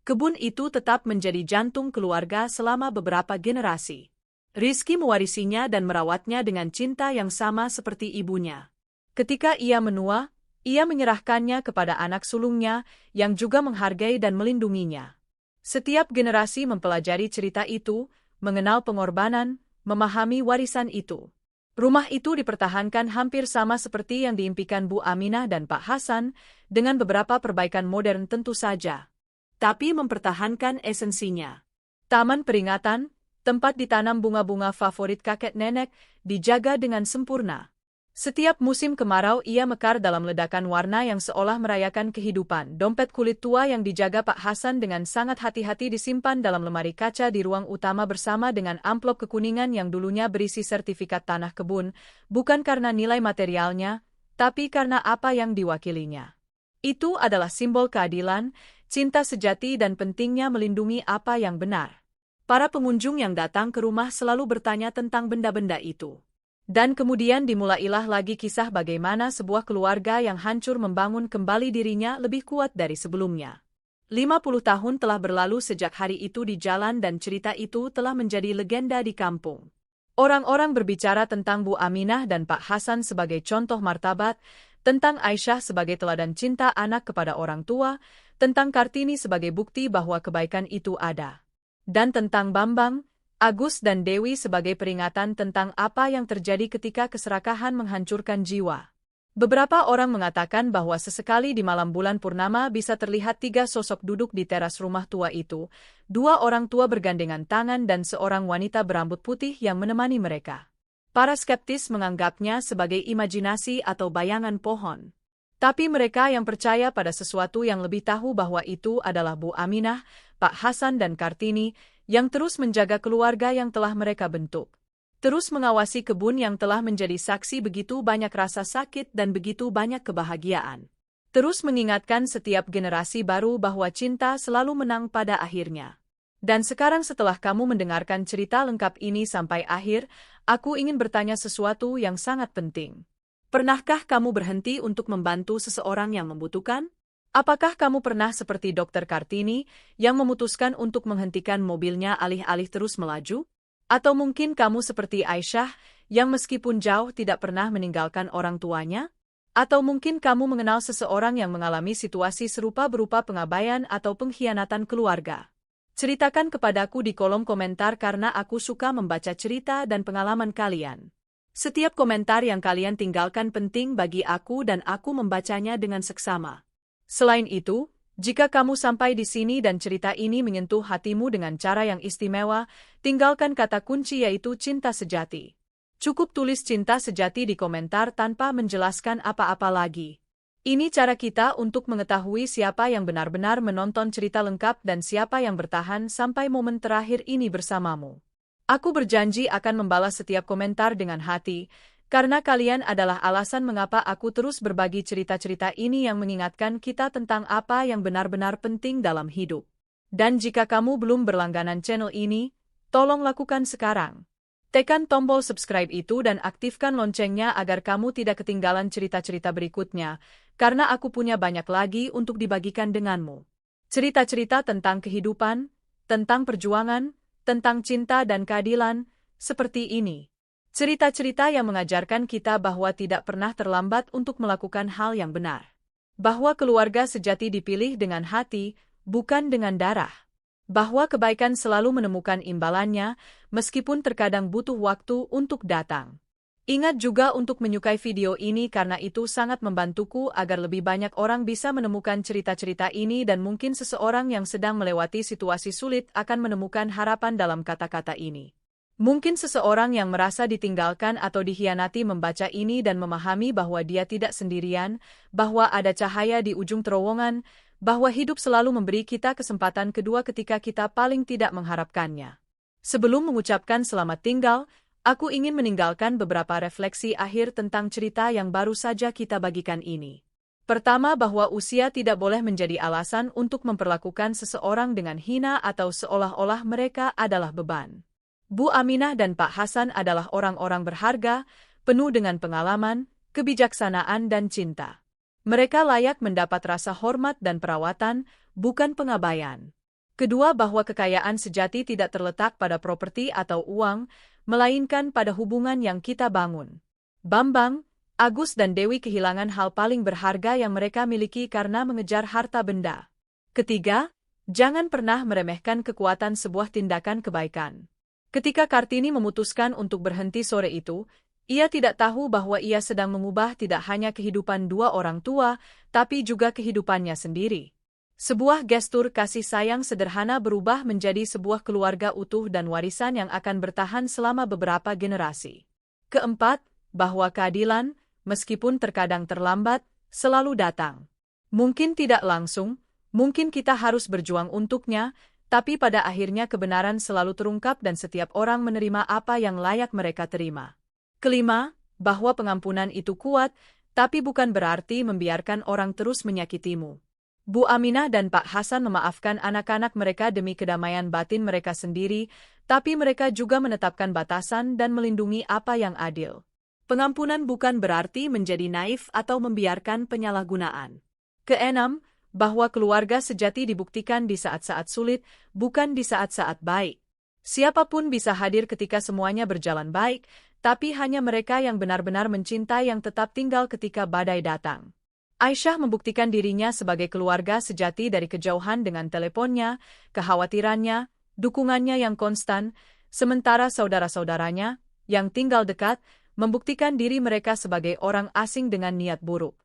S1: Kebun itu tetap menjadi jantung keluarga selama beberapa generasi. Rizky mewarisinya dan merawatnya dengan cinta yang sama seperti ibunya. Ketika ia menua, ia menyerahkannya kepada anak sulungnya yang juga menghargai dan melindunginya. Setiap generasi mempelajari cerita itu, mengenal pengorbanan, memahami warisan itu. Rumah itu dipertahankan hampir sama seperti yang diimpikan Bu Aminah dan Pak Hasan, dengan beberapa perbaikan modern tentu saja. Tapi mempertahankan esensinya. Taman peringatan, tempat ditanam bunga-bunga favorit kakek nenek, dijaga dengan sempurna. Setiap musim kemarau ia mekar dalam ledakan warna yang seolah merayakan kehidupan. Dompet kulit tua yang dijaga Pak Hasan dengan sangat hati-hati disimpan dalam lemari kaca di ruang utama bersama dengan amplop kekuningan yang dulunya berisi sertifikat tanah kebun, bukan karena nilai materialnya, tapi karena apa yang diwakilinya. Itu adalah simbol keadilan, cinta sejati dan pentingnya melindungi apa yang benar. Para pengunjung yang datang ke rumah selalu bertanya tentang benda-benda itu. Dan kemudian dimulailah lagi kisah bagaimana sebuah keluarga yang hancur membangun kembali dirinya lebih kuat dari sebelumnya. 50 tahun telah berlalu sejak hari itu di jalan dan cerita itu telah menjadi legenda di kampung. Orang-orang berbicara tentang Bu Aminah dan Pak Hasan sebagai contoh martabat, tentang Aisyah sebagai teladan cinta anak kepada orang tua, tentang Kartini sebagai bukti bahwa kebaikan itu ada. Dan tentang Bambang, Agus dan Dewi sebagai peringatan tentang apa yang terjadi ketika keserakahan menghancurkan jiwa. Beberapa orang mengatakan bahwa sesekali di malam bulan purnama bisa terlihat 3 sosok duduk di teras rumah tua itu, 2 orang tua bergandengan tangan dan seorang wanita berambut putih yang menemani mereka. Para skeptis menganggapnya sebagai imajinasi atau bayangan pohon. Tapi mereka yang percaya pada sesuatu yang lebih tahu bahwa itu adalah Bu Aminah, Pak Hasan dan Kartini, yang terus menjaga keluarga yang telah mereka bentuk. Terus mengawasi kebun yang telah menjadi saksi begitu banyak rasa sakit dan begitu banyak kebahagiaan. Terus mengingatkan setiap generasi baru bahwa cinta selalu menang pada akhirnya. Dan sekarang setelah kamu mendengarkan cerita lengkap ini sampai akhir, aku ingin bertanya sesuatu yang sangat penting. Pernahkah kamu berhenti untuk membantu seseorang yang membutuhkan? Apakah kamu pernah seperti Dr. Kartini, yang memutuskan untuk menghentikan mobilnya alih-alih terus melaju? Atau mungkin kamu seperti Aisyah, yang meskipun jauh tidak pernah meninggalkan orang tuanya? Atau mungkin kamu mengenal seseorang yang mengalami situasi serupa berupa pengabaian atau pengkhianatan keluarga? Ceritakan kepadaku di kolom komentar karena aku suka membaca cerita dan pengalaman kalian. Setiap komentar yang kalian tinggalkan penting bagi aku dan aku membacanya dengan seksama. Selain itu, jika kamu sampai di sini dan cerita ini menyentuh hatimu dengan cara yang istimewa, tinggalkan kata kunci yaitu cinta sejati. Cukup tulis cinta sejati di komentar tanpa menjelaskan apa-apa lagi. Ini cara kita untuk mengetahui siapa yang benar-benar menonton cerita lengkap dan siapa yang bertahan sampai momen terakhir ini bersamamu. Aku berjanji akan membalas setiap komentar dengan hati, karena kalian adalah alasan mengapa aku terus berbagi cerita-cerita ini yang mengingatkan kita tentang apa yang benar-benar penting dalam hidup. Dan jika kamu belum berlangganan channel ini, tolong lakukan sekarang. Tekan tombol subscribe itu dan aktifkan loncengnya agar kamu tidak ketinggalan cerita-cerita berikutnya, karena aku punya banyak lagi untuk dibagikan denganmu. Cerita-cerita tentang kehidupan, tentang perjuangan, tentang cinta dan keadilan, seperti ini. Cerita-cerita yang mengajarkan kita bahwa tidak pernah terlambat untuk melakukan hal yang benar. Bahwa keluarga sejati dipilih dengan hati, bukan dengan darah. Bahwa kebaikan selalu menemukan imbalannya, meskipun terkadang butuh waktu untuk datang. Ingat juga untuk menyukai video ini karena itu sangat membantuku agar lebih banyak orang bisa menemukan cerita-cerita ini dan mungkin seseorang yang sedang melewati situasi sulit akan menemukan harapan dalam kata-kata ini. Mungkin seseorang yang merasa ditinggalkan atau dikhianati membaca ini dan memahami bahwa dia tidak sendirian, bahwa ada cahaya di ujung terowongan, bahwa hidup selalu memberi kita kesempatan kedua ketika kita paling tidak mengharapkannya. Sebelum mengucapkan selamat tinggal, aku ingin meninggalkan beberapa refleksi akhir tentang cerita yang baru saja kita bagikan ini. Pertama, bahwa usia tidak boleh menjadi alasan untuk memperlakukan seseorang dengan hina atau seolah-olah mereka adalah beban. Bu Aminah dan Pak Hasan adalah orang-orang berharga, penuh dengan pengalaman, kebijaksanaan dan cinta. Mereka layak mendapat rasa hormat dan perawatan, bukan pengabaian. Kedua, bahwa kekayaan sejati tidak terletak pada properti atau uang, melainkan pada hubungan yang kita bangun. Bambang, Agus dan Dewi kehilangan hal paling berharga yang mereka miliki karena mengejar harta benda. Ketiga, jangan pernah meremehkan kekuatan sebuah tindakan kebaikan. Ketika Kartini memutuskan untuk berhenti sore itu, ia tidak tahu bahwa ia sedang mengubah tidak hanya kehidupan dua orang tua, tapi juga kehidupannya sendiri. Sebuah gestur kasih sayang sederhana berubah menjadi sebuah keluarga utuh dan warisan yang akan bertahan selama beberapa generasi. Keempat, bahwa keadilan, meskipun terkadang terlambat, selalu datang. Mungkin tidak langsung, mungkin kita harus berjuang untuknya, tapi pada akhirnya kebenaran selalu terungkap dan setiap orang menerima apa yang layak mereka terima. Kelima, bahwa pengampunan itu kuat, tapi bukan berarti membiarkan orang terus menyakitimu. Bu Aminah dan Pak Hasan memaafkan anak-anak mereka demi kedamaian batin mereka sendiri, tapi mereka juga menetapkan batasan dan melindungi apa yang adil. Pengampunan bukan berarti menjadi naif atau membiarkan penyalahgunaan. Keenam, bahwa keluarga sejati dibuktikan di saat-saat sulit, bukan di saat-saat baik. Siapapun bisa hadir ketika semuanya berjalan baik, tapi hanya mereka yang benar-benar mencintai yang tetap tinggal ketika badai datang. Aisyah membuktikan dirinya sebagai keluarga sejati dari kejauhan dengan teleponnya, kekhawatirannya, dukungannya yang konstan, sementara saudara-saudaranya, yang tinggal dekat, membuktikan diri mereka sebagai orang asing dengan niat buruk.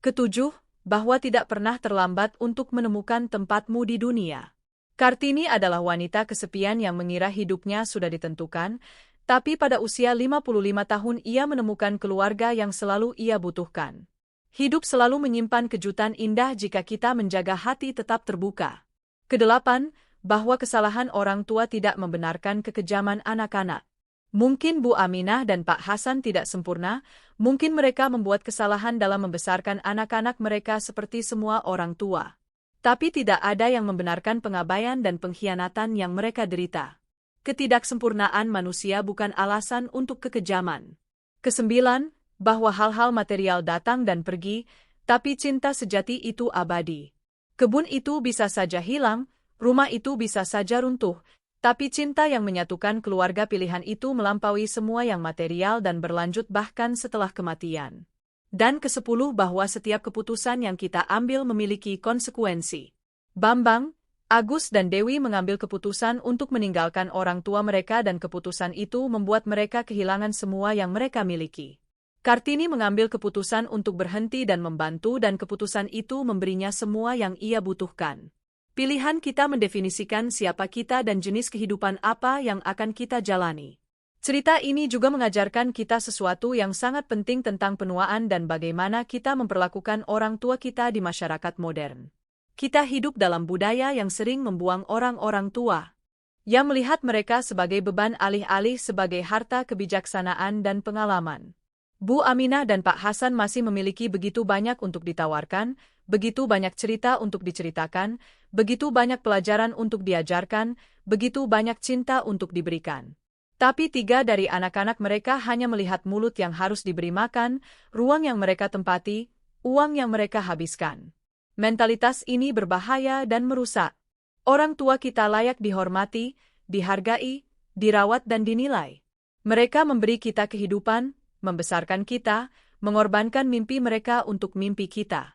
S1: Ketujuh, bahwa tidak pernah terlambat untuk menemukan tempatmu di dunia. Kartini adalah wanita kesepian yang mengira hidupnya sudah ditentukan, tapi pada usia 55 tahun ia menemukan keluarga yang selalu ia butuhkan. Hidup selalu menyimpan kejutan indah jika kita menjaga hati tetap terbuka. Kedelapan, bahwa kesalahan orang tua tidak membenarkan kekejaman anak-anak. Mungkin Bu Aminah dan Pak Hasan tidak sempurna, mungkin mereka membuat kesalahan dalam membesarkan anak-anak mereka seperti semua orang tua. Tapi tidak ada yang membenarkan pengabaian dan pengkhianatan yang mereka derita. Ketidaksempurnaan manusia bukan alasan untuk kekejaman. Kesembilan, bahwa hal-hal material datang dan pergi, tapi cinta sejati itu abadi. Kebun itu bisa saja hilang, rumah itu bisa saja runtuh, tapi cinta yang menyatukan keluarga pilihan itu melampaui semua yang material dan berlanjut bahkan setelah kematian. Dan kesepuluh, bahwa setiap keputusan yang kita ambil memiliki konsekuensi. Bambang, Agus dan Dewi mengambil keputusan untuk meninggalkan orang tua mereka dan keputusan itu membuat mereka kehilangan semua yang mereka miliki. Kartini mengambil keputusan untuk berhenti dan membantu dan keputusan itu memberinya semua yang ia butuhkan. Pilihan kita mendefinisikan siapa kita dan jenis kehidupan apa yang akan kita jalani. Cerita ini juga mengajarkan kita sesuatu yang sangat penting tentang penuaan dan bagaimana kita memperlakukan orang tua kita di masyarakat modern. Kita hidup dalam budaya yang sering membuang orang-orang tua, yang melihat mereka sebagai beban alih-alih sebagai harta kebijaksanaan dan pengalaman. Bu Aminah dan Pak Hasan masih memiliki begitu banyak untuk ditawarkan, begitu banyak cerita untuk diceritakan, begitu banyak pelajaran untuk diajarkan, begitu banyak cinta untuk diberikan. Tapi 3 dari anak-anak mereka hanya melihat mulut yang harus diberi makan, ruang yang mereka tempati, uang yang mereka habiskan. Mentalitas ini berbahaya dan merusak. Orang tua kita layak dihormati, dihargai, dirawat dan dinilai. Mereka memberi kita kehidupan, membesarkan kita, mengorbankan mimpi mereka untuk mimpi kita.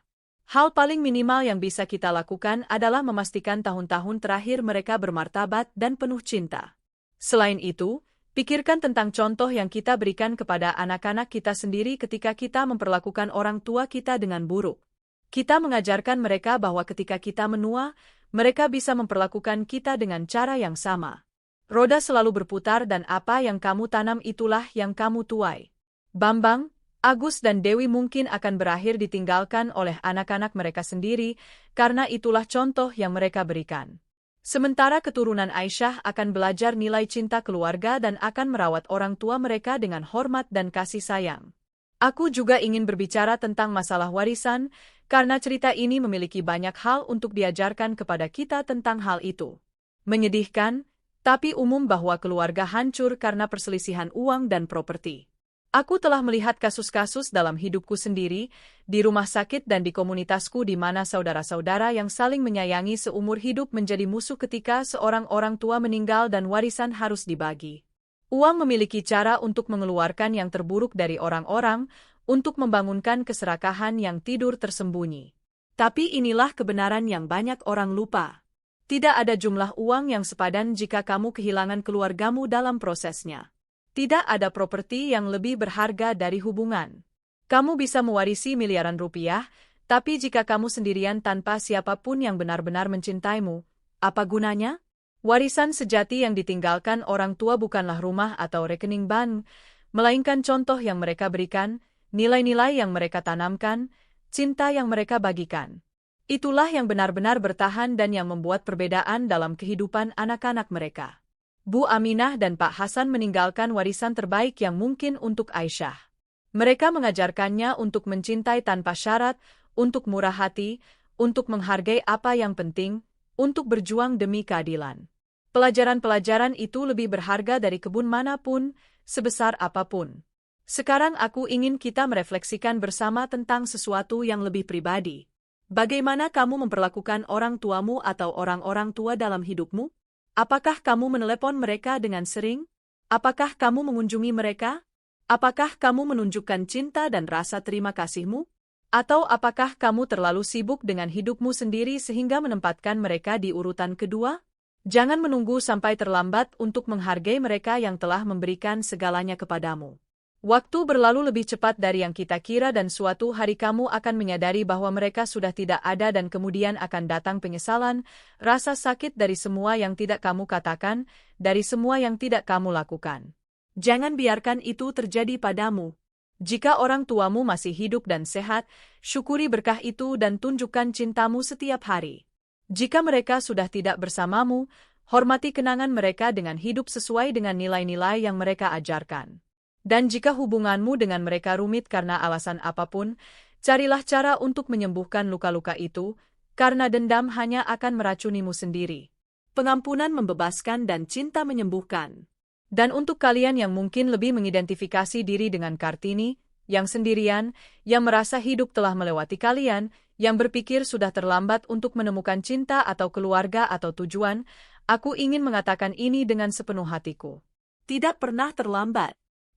S1: Hal paling minimal yang bisa kita lakukan adalah memastikan tahun-tahun terakhir mereka bermartabat dan penuh cinta. Selain itu, pikirkan tentang contoh yang kita berikan kepada anak-anak kita sendiri ketika kita memperlakukan orang tua kita dengan buruk. Kita mengajarkan mereka bahwa ketika kita menua, mereka bisa memperlakukan kita dengan cara yang sama. Roda selalu berputar dan apa yang kamu tanam itulah yang kamu tuai. Bambang, Agus dan Dewi mungkin akan berakhir ditinggalkan oleh anak-anak mereka sendiri, karena itulah contoh yang mereka berikan. Sementara keturunan Aisyah akan belajar nilai cinta keluarga dan akan merawat orang tua mereka dengan hormat dan kasih sayang. Aku juga ingin berbicara tentang masalah warisan, karena cerita ini memiliki banyak hal untuk diajarkan kepada kita tentang hal itu. Menyedihkan, tapi umum bahwa keluarga hancur karena perselisihan uang dan properti. Aku telah melihat kasus-kasus dalam hidupku sendiri, di rumah sakit dan di komunitasku di mana saudara-saudara yang saling menyayangi seumur hidup menjadi musuh ketika seorang orang tua meninggal dan warisan harus dibagi. Uang memiliki cara untuk mengeluarkan yang terburuk dari orang-orang, untuk membangunkan keserakahan yang tidur tersembunyi. Tapi inilah kebenaran yang banyak orang lupa. Tidak ada jumlah uang yang sepadan jika kamu kehilangan keluargamu dalam prosesnya. Tidak ada properti yang lebih berharga dari hubungan. Kamu bisa mewarisi miliaran rupiah, tapi jika kamu sendirian tanpa siapapun yang benar-benar mencintaimu, apa gunanya? Warisan sejati yang ditinggalkan orang tua bukanlah rumah atau rekening bank, melainkan contoh yang mereka berikan, nilai-nilai yang mereka tanamkan, cinta yang mereka bagikan. Itulah yang benar-benar bertahan dan yang membuat perbedaan dalam kehidupan anak-anak mereka. Bu Aminah dan Pak Hasan meninggalkan warisan terbaik yang mungkin untuk Aisyah. Mereka mengajarkannya untuk mencintai tanpa syarat, untuk murah hati, untuk menghargai apa yang penting, untuk berjuang demi keadilan. Pelajaran-pelajaran itu lebih berharga dari kebun manapun, sebesar apapun. Sekarang aku ingin kita merefleksikan bersama tentang sesuatu yang lebih pribadi. Bagaimana kamu memperlakukan orang tuamu atau orang-orang tua dalam hidupmu? Apakah kamu menelepon mereka dengan sering? Apakah kamu mengunjungi mereka? Apakah kamu menunjukkan cinta dan rasa terima kasihmu? Atau apakah kamu terlalu sibuk dengan hidupmu sendiri sehingga menempatkan mereka di urutan kedua? Jangan menunggu sampai terlambat untuk menghargai mereka yang telah memberikan segalanya kepadamu. Waktu berlalu lebih cepat dari yang kita kira dan suatu hari kamu akan menyadari bahwa mereka sudah tidak ada dan kemudian akan datang penyesalan, rasa sakit dari semua yang tidak kamu katakan, dari semua yang tidak kamu lakukan. Jangan biarkan itu terjadi padamu. Jika orang tuamu masih hidup dan sehat, syukuri berkah itu dan tunjukkan cintamu setiap hari. Jika mereka sudah tidak bersamamu, hormati kenangan mereka dengan hidup sesuai dengan nilai-nilai yang mereka ajarkan. Dan jika hubunganmu dengan mereka rumit karena alasan apapun, carilah cara untuk menyembuhkan luka-luka itu, karena dendam hanya akan meracunimu sendiri. Pengampunan membebaskan dan cinta menyembuhkan. Dan untuk kalian yang mungkin lebih mengidentifikasi diri dengan Kartini, yang sendirian, yang merasa hidup telah melewati kalian, yang berpikir sudah terlambat untuk menemukan cinta atau keluarga atau tujuan, aku ingin mengatakan ini dengan sepenuh hatiku. Tidak pernah terlambat.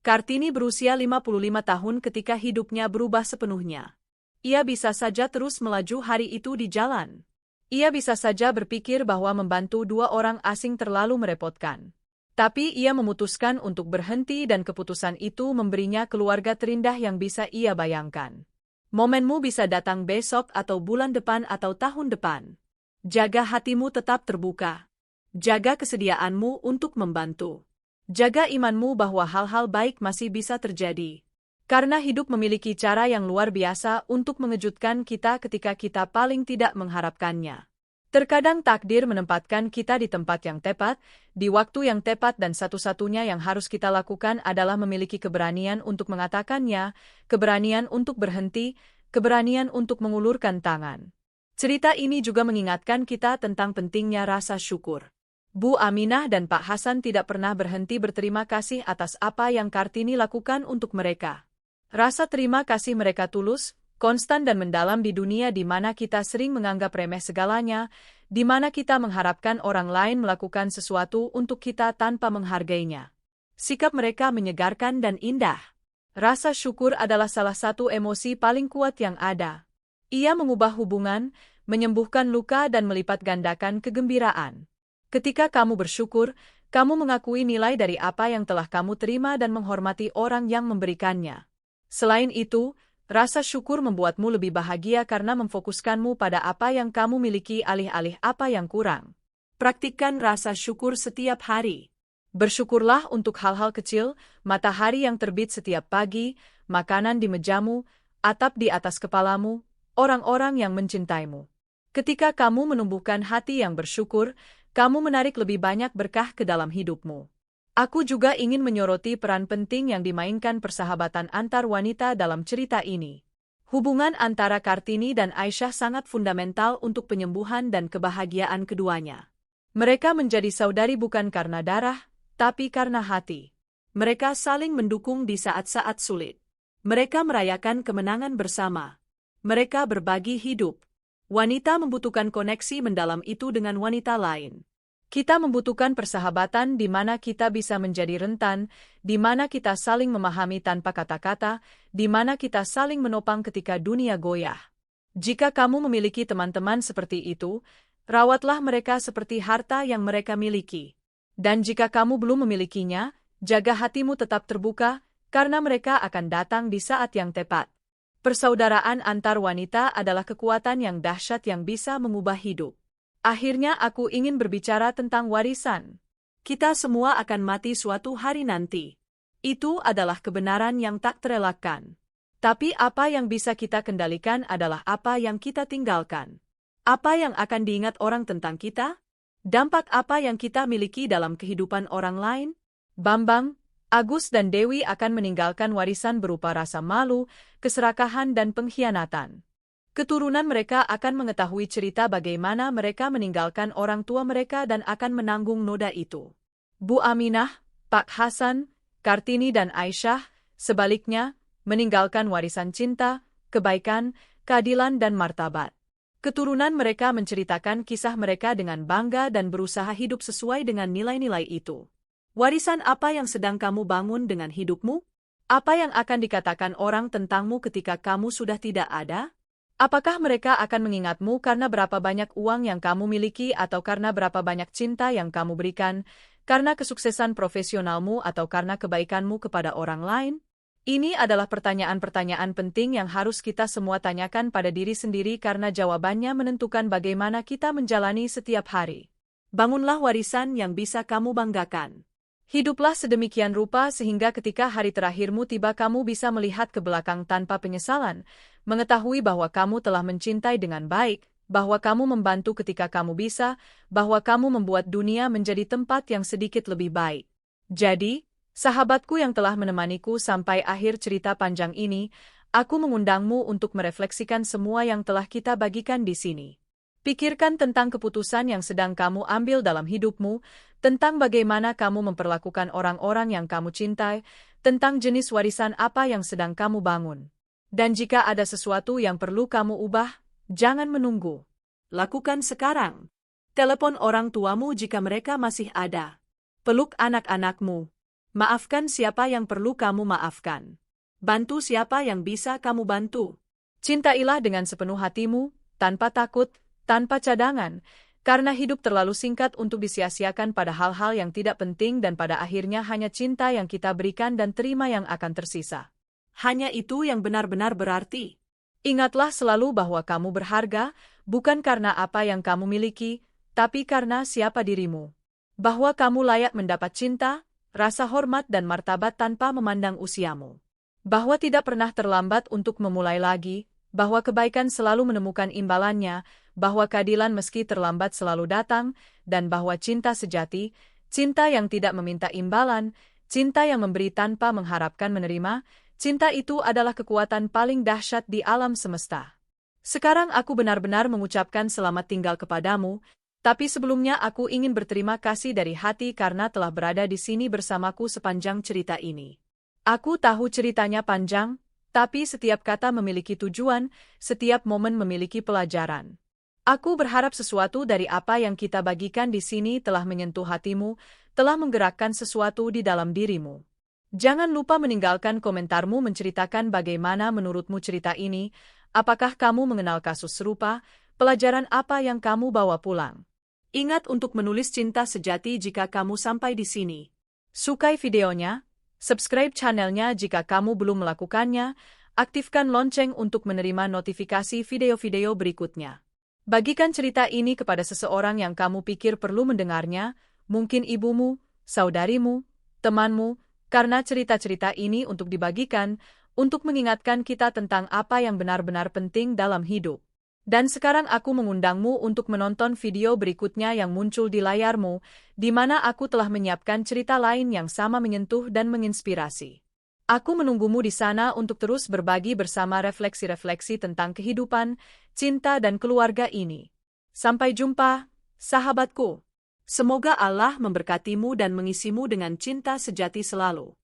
S1: Kartini berusia 55 tahun ketika hidupnya berubah sepenuhnya. Ia bisa saja terus melaju hari itu di jalan. Ia bisa saja berpikir bahwa membantu dua orang asing terlalu merepotkan. Tapi ia memutuskan untuk berhenti dan keputusan itu memberinya keluarga terindah yang bisa ia bayangkan. Momenmu bisa datang besok atau bulan depan atau tahun depan. Jaga hatimu tetap terbuka. Jaga kesediaanmu untuk membantu. Jaga imanmu bahwa hal-hal baik masih bisa terjadi. Karena hidup memiliki cara yang luar biasa untuk mengejutkan kita ketika kita paling tidak mengharapkannya. Terkadang takdir menempatkan kita di tempat yang tepat, di waktu yang tepat dan satu-satunya yang harus kita lakukan adalah memiliki keberanian untuk mengatakannya, keberanian untuk berhenti, keberanian untuk mengulurkan tangan. Cerita ini juga mengingatkan kita tentang pentingnya rasa syukur. Bu Aminah dan Pak Hasan tidak pernah berhenti berterima kasih atas apa yang Kartini lakukan untuk mereka. Rasa terima kasih mereka tulus, konstan dan mendalam di dunia di mana kita sering menganggap remeh segalanya, di mana kita mengharapkan orang lain melakukan sesuatu untuk kita tanpa menghargainya. Sikap mereka menyegarkan dan indah. Rasa syukur adalah salah satu emosi paling kuat yang ada. Ia mengubah hubungan, menyembuhkan luka dan melipat gandakan kegembiraan. Ketika kamu bersyukur, kamu mengakui nilai dari apa yang telah kamu terima dan menghormati orang yang memberikannya. Selain itu, rasa syukur membuatmu lebih bahagia karena memfokuskanmu pada apa yang kamu miliki alih-alih apa yang kurang. Praktikkan rasa syukur setiap hari. Bersyukurlah untuk hal-hal kecil, matahari yang terbit setiap pagi, makanan di mejamu, atap di atas kepalamu, orang-orang yang mencintaimu. Ketika kamu menumbuhkan hati yang bersyukur, kamu menarik lebih banyak berkah ke dalam hidupmu. Aku juga ingin menyoroti peran penting yang dimainkan persahabatan antar wanita dalam cerita ini. Hubungan antara Kartini dan Aisyah sangat fundamental untuk penyembuhan dan kebahagiaan keduanya. Mereka menjadi saudari bukan karena darah, tapi karena hati. Mereka saling mendukung di saat-saat sulit. Mereka merayakan kemenangan bersama. Mereka berbagi hidup. Wanita membutuhkan koneksi mendalam itu dengan wanita lain. Kita membutuhkan persahabatan di mana kita bisa menjadi rentan, di mana kita saling memahami tanpa kata-kata, di mana kita saling menopang ketika dunia goyah. Jika kamu memiliki teman-teman seperti itu, rawatlah mereka seperti harta yang mereka miliki. Dan jika kamu belum memilikinya, jaga hatimu tetap terbuka, karena mereka akan datang di saat yang tepat. Persaudaraan antar wanita adalah kekuatan yang dahsyat yang bisa mengubah hidup. Akhirnya aku ingin berbicara tentang warisan. Kita semua akan mati suatu hari nanti. Itu adalah kebenaran yang tak terelakkan. Tapi apa yang bisa kita kendalikan adalah apa yang kita tinggalkan. Apa yang akan diingat orang tentang kita? Dampak apa yang kita miliki dalam kehidupan orang lain? Bambang, Agus dan Dewi akan meninggalkan warisan berupa rasa malu, keserakahan dan pengkhianatan. Keturunan mereka akan mengetahui cerita bagaimana mereka meninggalkan orang tua mereka dan akan menanggung noda itu. Bu Aminah, Pak Hasan, Kartini dan Aisyah, sebaliknya, meninggalkan warisan cinta, kebaikan, keadilan dan martabat. Keturunan mereka menceritakan kisah mereka dengan bangga dan berusaha hidup sesuai dengan nilai-nilai itu. Warisan apa yang sedang kamu bangun dengan hidupmu? Apa yang akan dikatakan orang tentangmu ketika kamu sudah tidak ada? Apakah mereka akan mengingatmu karena berapa banyak uang yang kamu miliki atau karena berapa banyak cinta yang kamu berikan, karena kesuksesan profesionalmu atau karena kebaikanmu kepada orang lain? Ini adalah pertanyaan-pertanyaan penting yang harus kita semua tanyakan pada diri sendiri karena jawabannya menentukan bagaimana kita menjalani setiap hari. Bangunlah warisan yang bisa kamu banggakan. Hiduplah sedemikian rupa sehingga ketika hari terakhirmu tiba kamu bisa melihat ke belakang tanpa penyesalan, mengetahui bahwa kamu telah mencintai dengan baik, bahwa kamu membantu ketika kamu bisa, bahwa kamu membuat dunia menjadi tempat yang sedikit lebih baik. Jadi, sahabatku yang telah menemaniku sampai akhir cerita panjang ini, aku mengundangmu untuk merefleksikan semua yang telah kita bagikan di sini. Pikirkan tentang keputusan yang sedang kamu ambil dalam hidupmu, tentang bagaimana kamu memperlakukan orang-orang yang kamu cintai, tentang jenis warisan apa yang sedang kamu bangun. Dan jika ada sesuatu yang perlu kamu ubah, jangan menunggu. Lakukan sekarang. Telepon orang tuamu jika mereka masih ada. Peluk anak-anakmu. Maafkan siapa yang perlu kamu maafkan. Bantu siapa yang bisa kamu bantu. Cintailah dengan sepenuh hatimu, tanpa takut, tanpa cadangan, karena hidup terlalu singkat untuk disia-siakan pada hal-hal yang tidak penting dan pada akhirnya hanya cinta yang kita berikan dan terima yang akan tersisa. Hanya itu yang benar-benar berarti. Ingatlah selalu bahwa kamu berharga, bukan karena apa yang kamu miliki, tapi karena siapa dirimu. Bahwa kamu layak mendapat cinta, rasa hormat dan martabat tanpa memandang usiamu. Bahwa tidak pernah terlambat untuk memulai lagi, bahwa kebaikan selalu menemukan imbalannya, bahwa keadilan meski terlambat selalu datang, dan bahwa cinta sejati, cinta yang tidak meminta imbalan, cinta yang memberi tanpa mengharapkan menerima, cinta itu adalah kekuatan paling dahsyat di alam semesta. Sekarang aku benar-benar mengucapkan selamat tinggal kepadamu, tapi sebelumnya aku ingin berterima kasih dari hati karena telah berada di sini bersamaku sepanjang cerita ini. Aku tahu ceritanya panjang, tapi setiap kata memiliki tujuan, setiap momen memiliki pelajaran. Aku berharap sesuatu dari apa yang kita bagikan di sini telah menyentuh hatimu, telah menggerakkan sesuatu di dalam dirimu. Jangan lupa meninggalkan komentarmu menceritakan bagaimana menurutmu cerita ini, apakah kamu mengenal kasus serupa, pelajaran apa yang kamu bawa pulang. Ingat untuk menulis cinta sejati jika kamu sampai di sini. Sukai videonya? Subscribe channelnya jika kamu belum melakukannya, aktifkan lonceng untuk menerima notifikasi video-video berikutnya. Bagikan cerita ini kepada seseorang yang kamu pikir perlu mendengarnya, mungkin ibumu, saudarimu, temanmu, karena cerita-cerita ini untuk dibagikan, untuk mengingatkan kita tentang apa yang benar-benar penting dalam hidup. Dan sekarang aku mengundangmu untuk menonton video berikutnya yang muncul di layarmu, di mana aku telah menyiapkan cerita lain yang sama menyentuh dan menginspirasi. Aku menunggumu di sana untuk terus berbagi bersama refleksi-refleksi tentang kehidupan, cinta dan keluarga ini. Sampai jumpa, sahabatku. Semoga Allah memberkatimu dan mengisimu dengan cinta sejati selalu.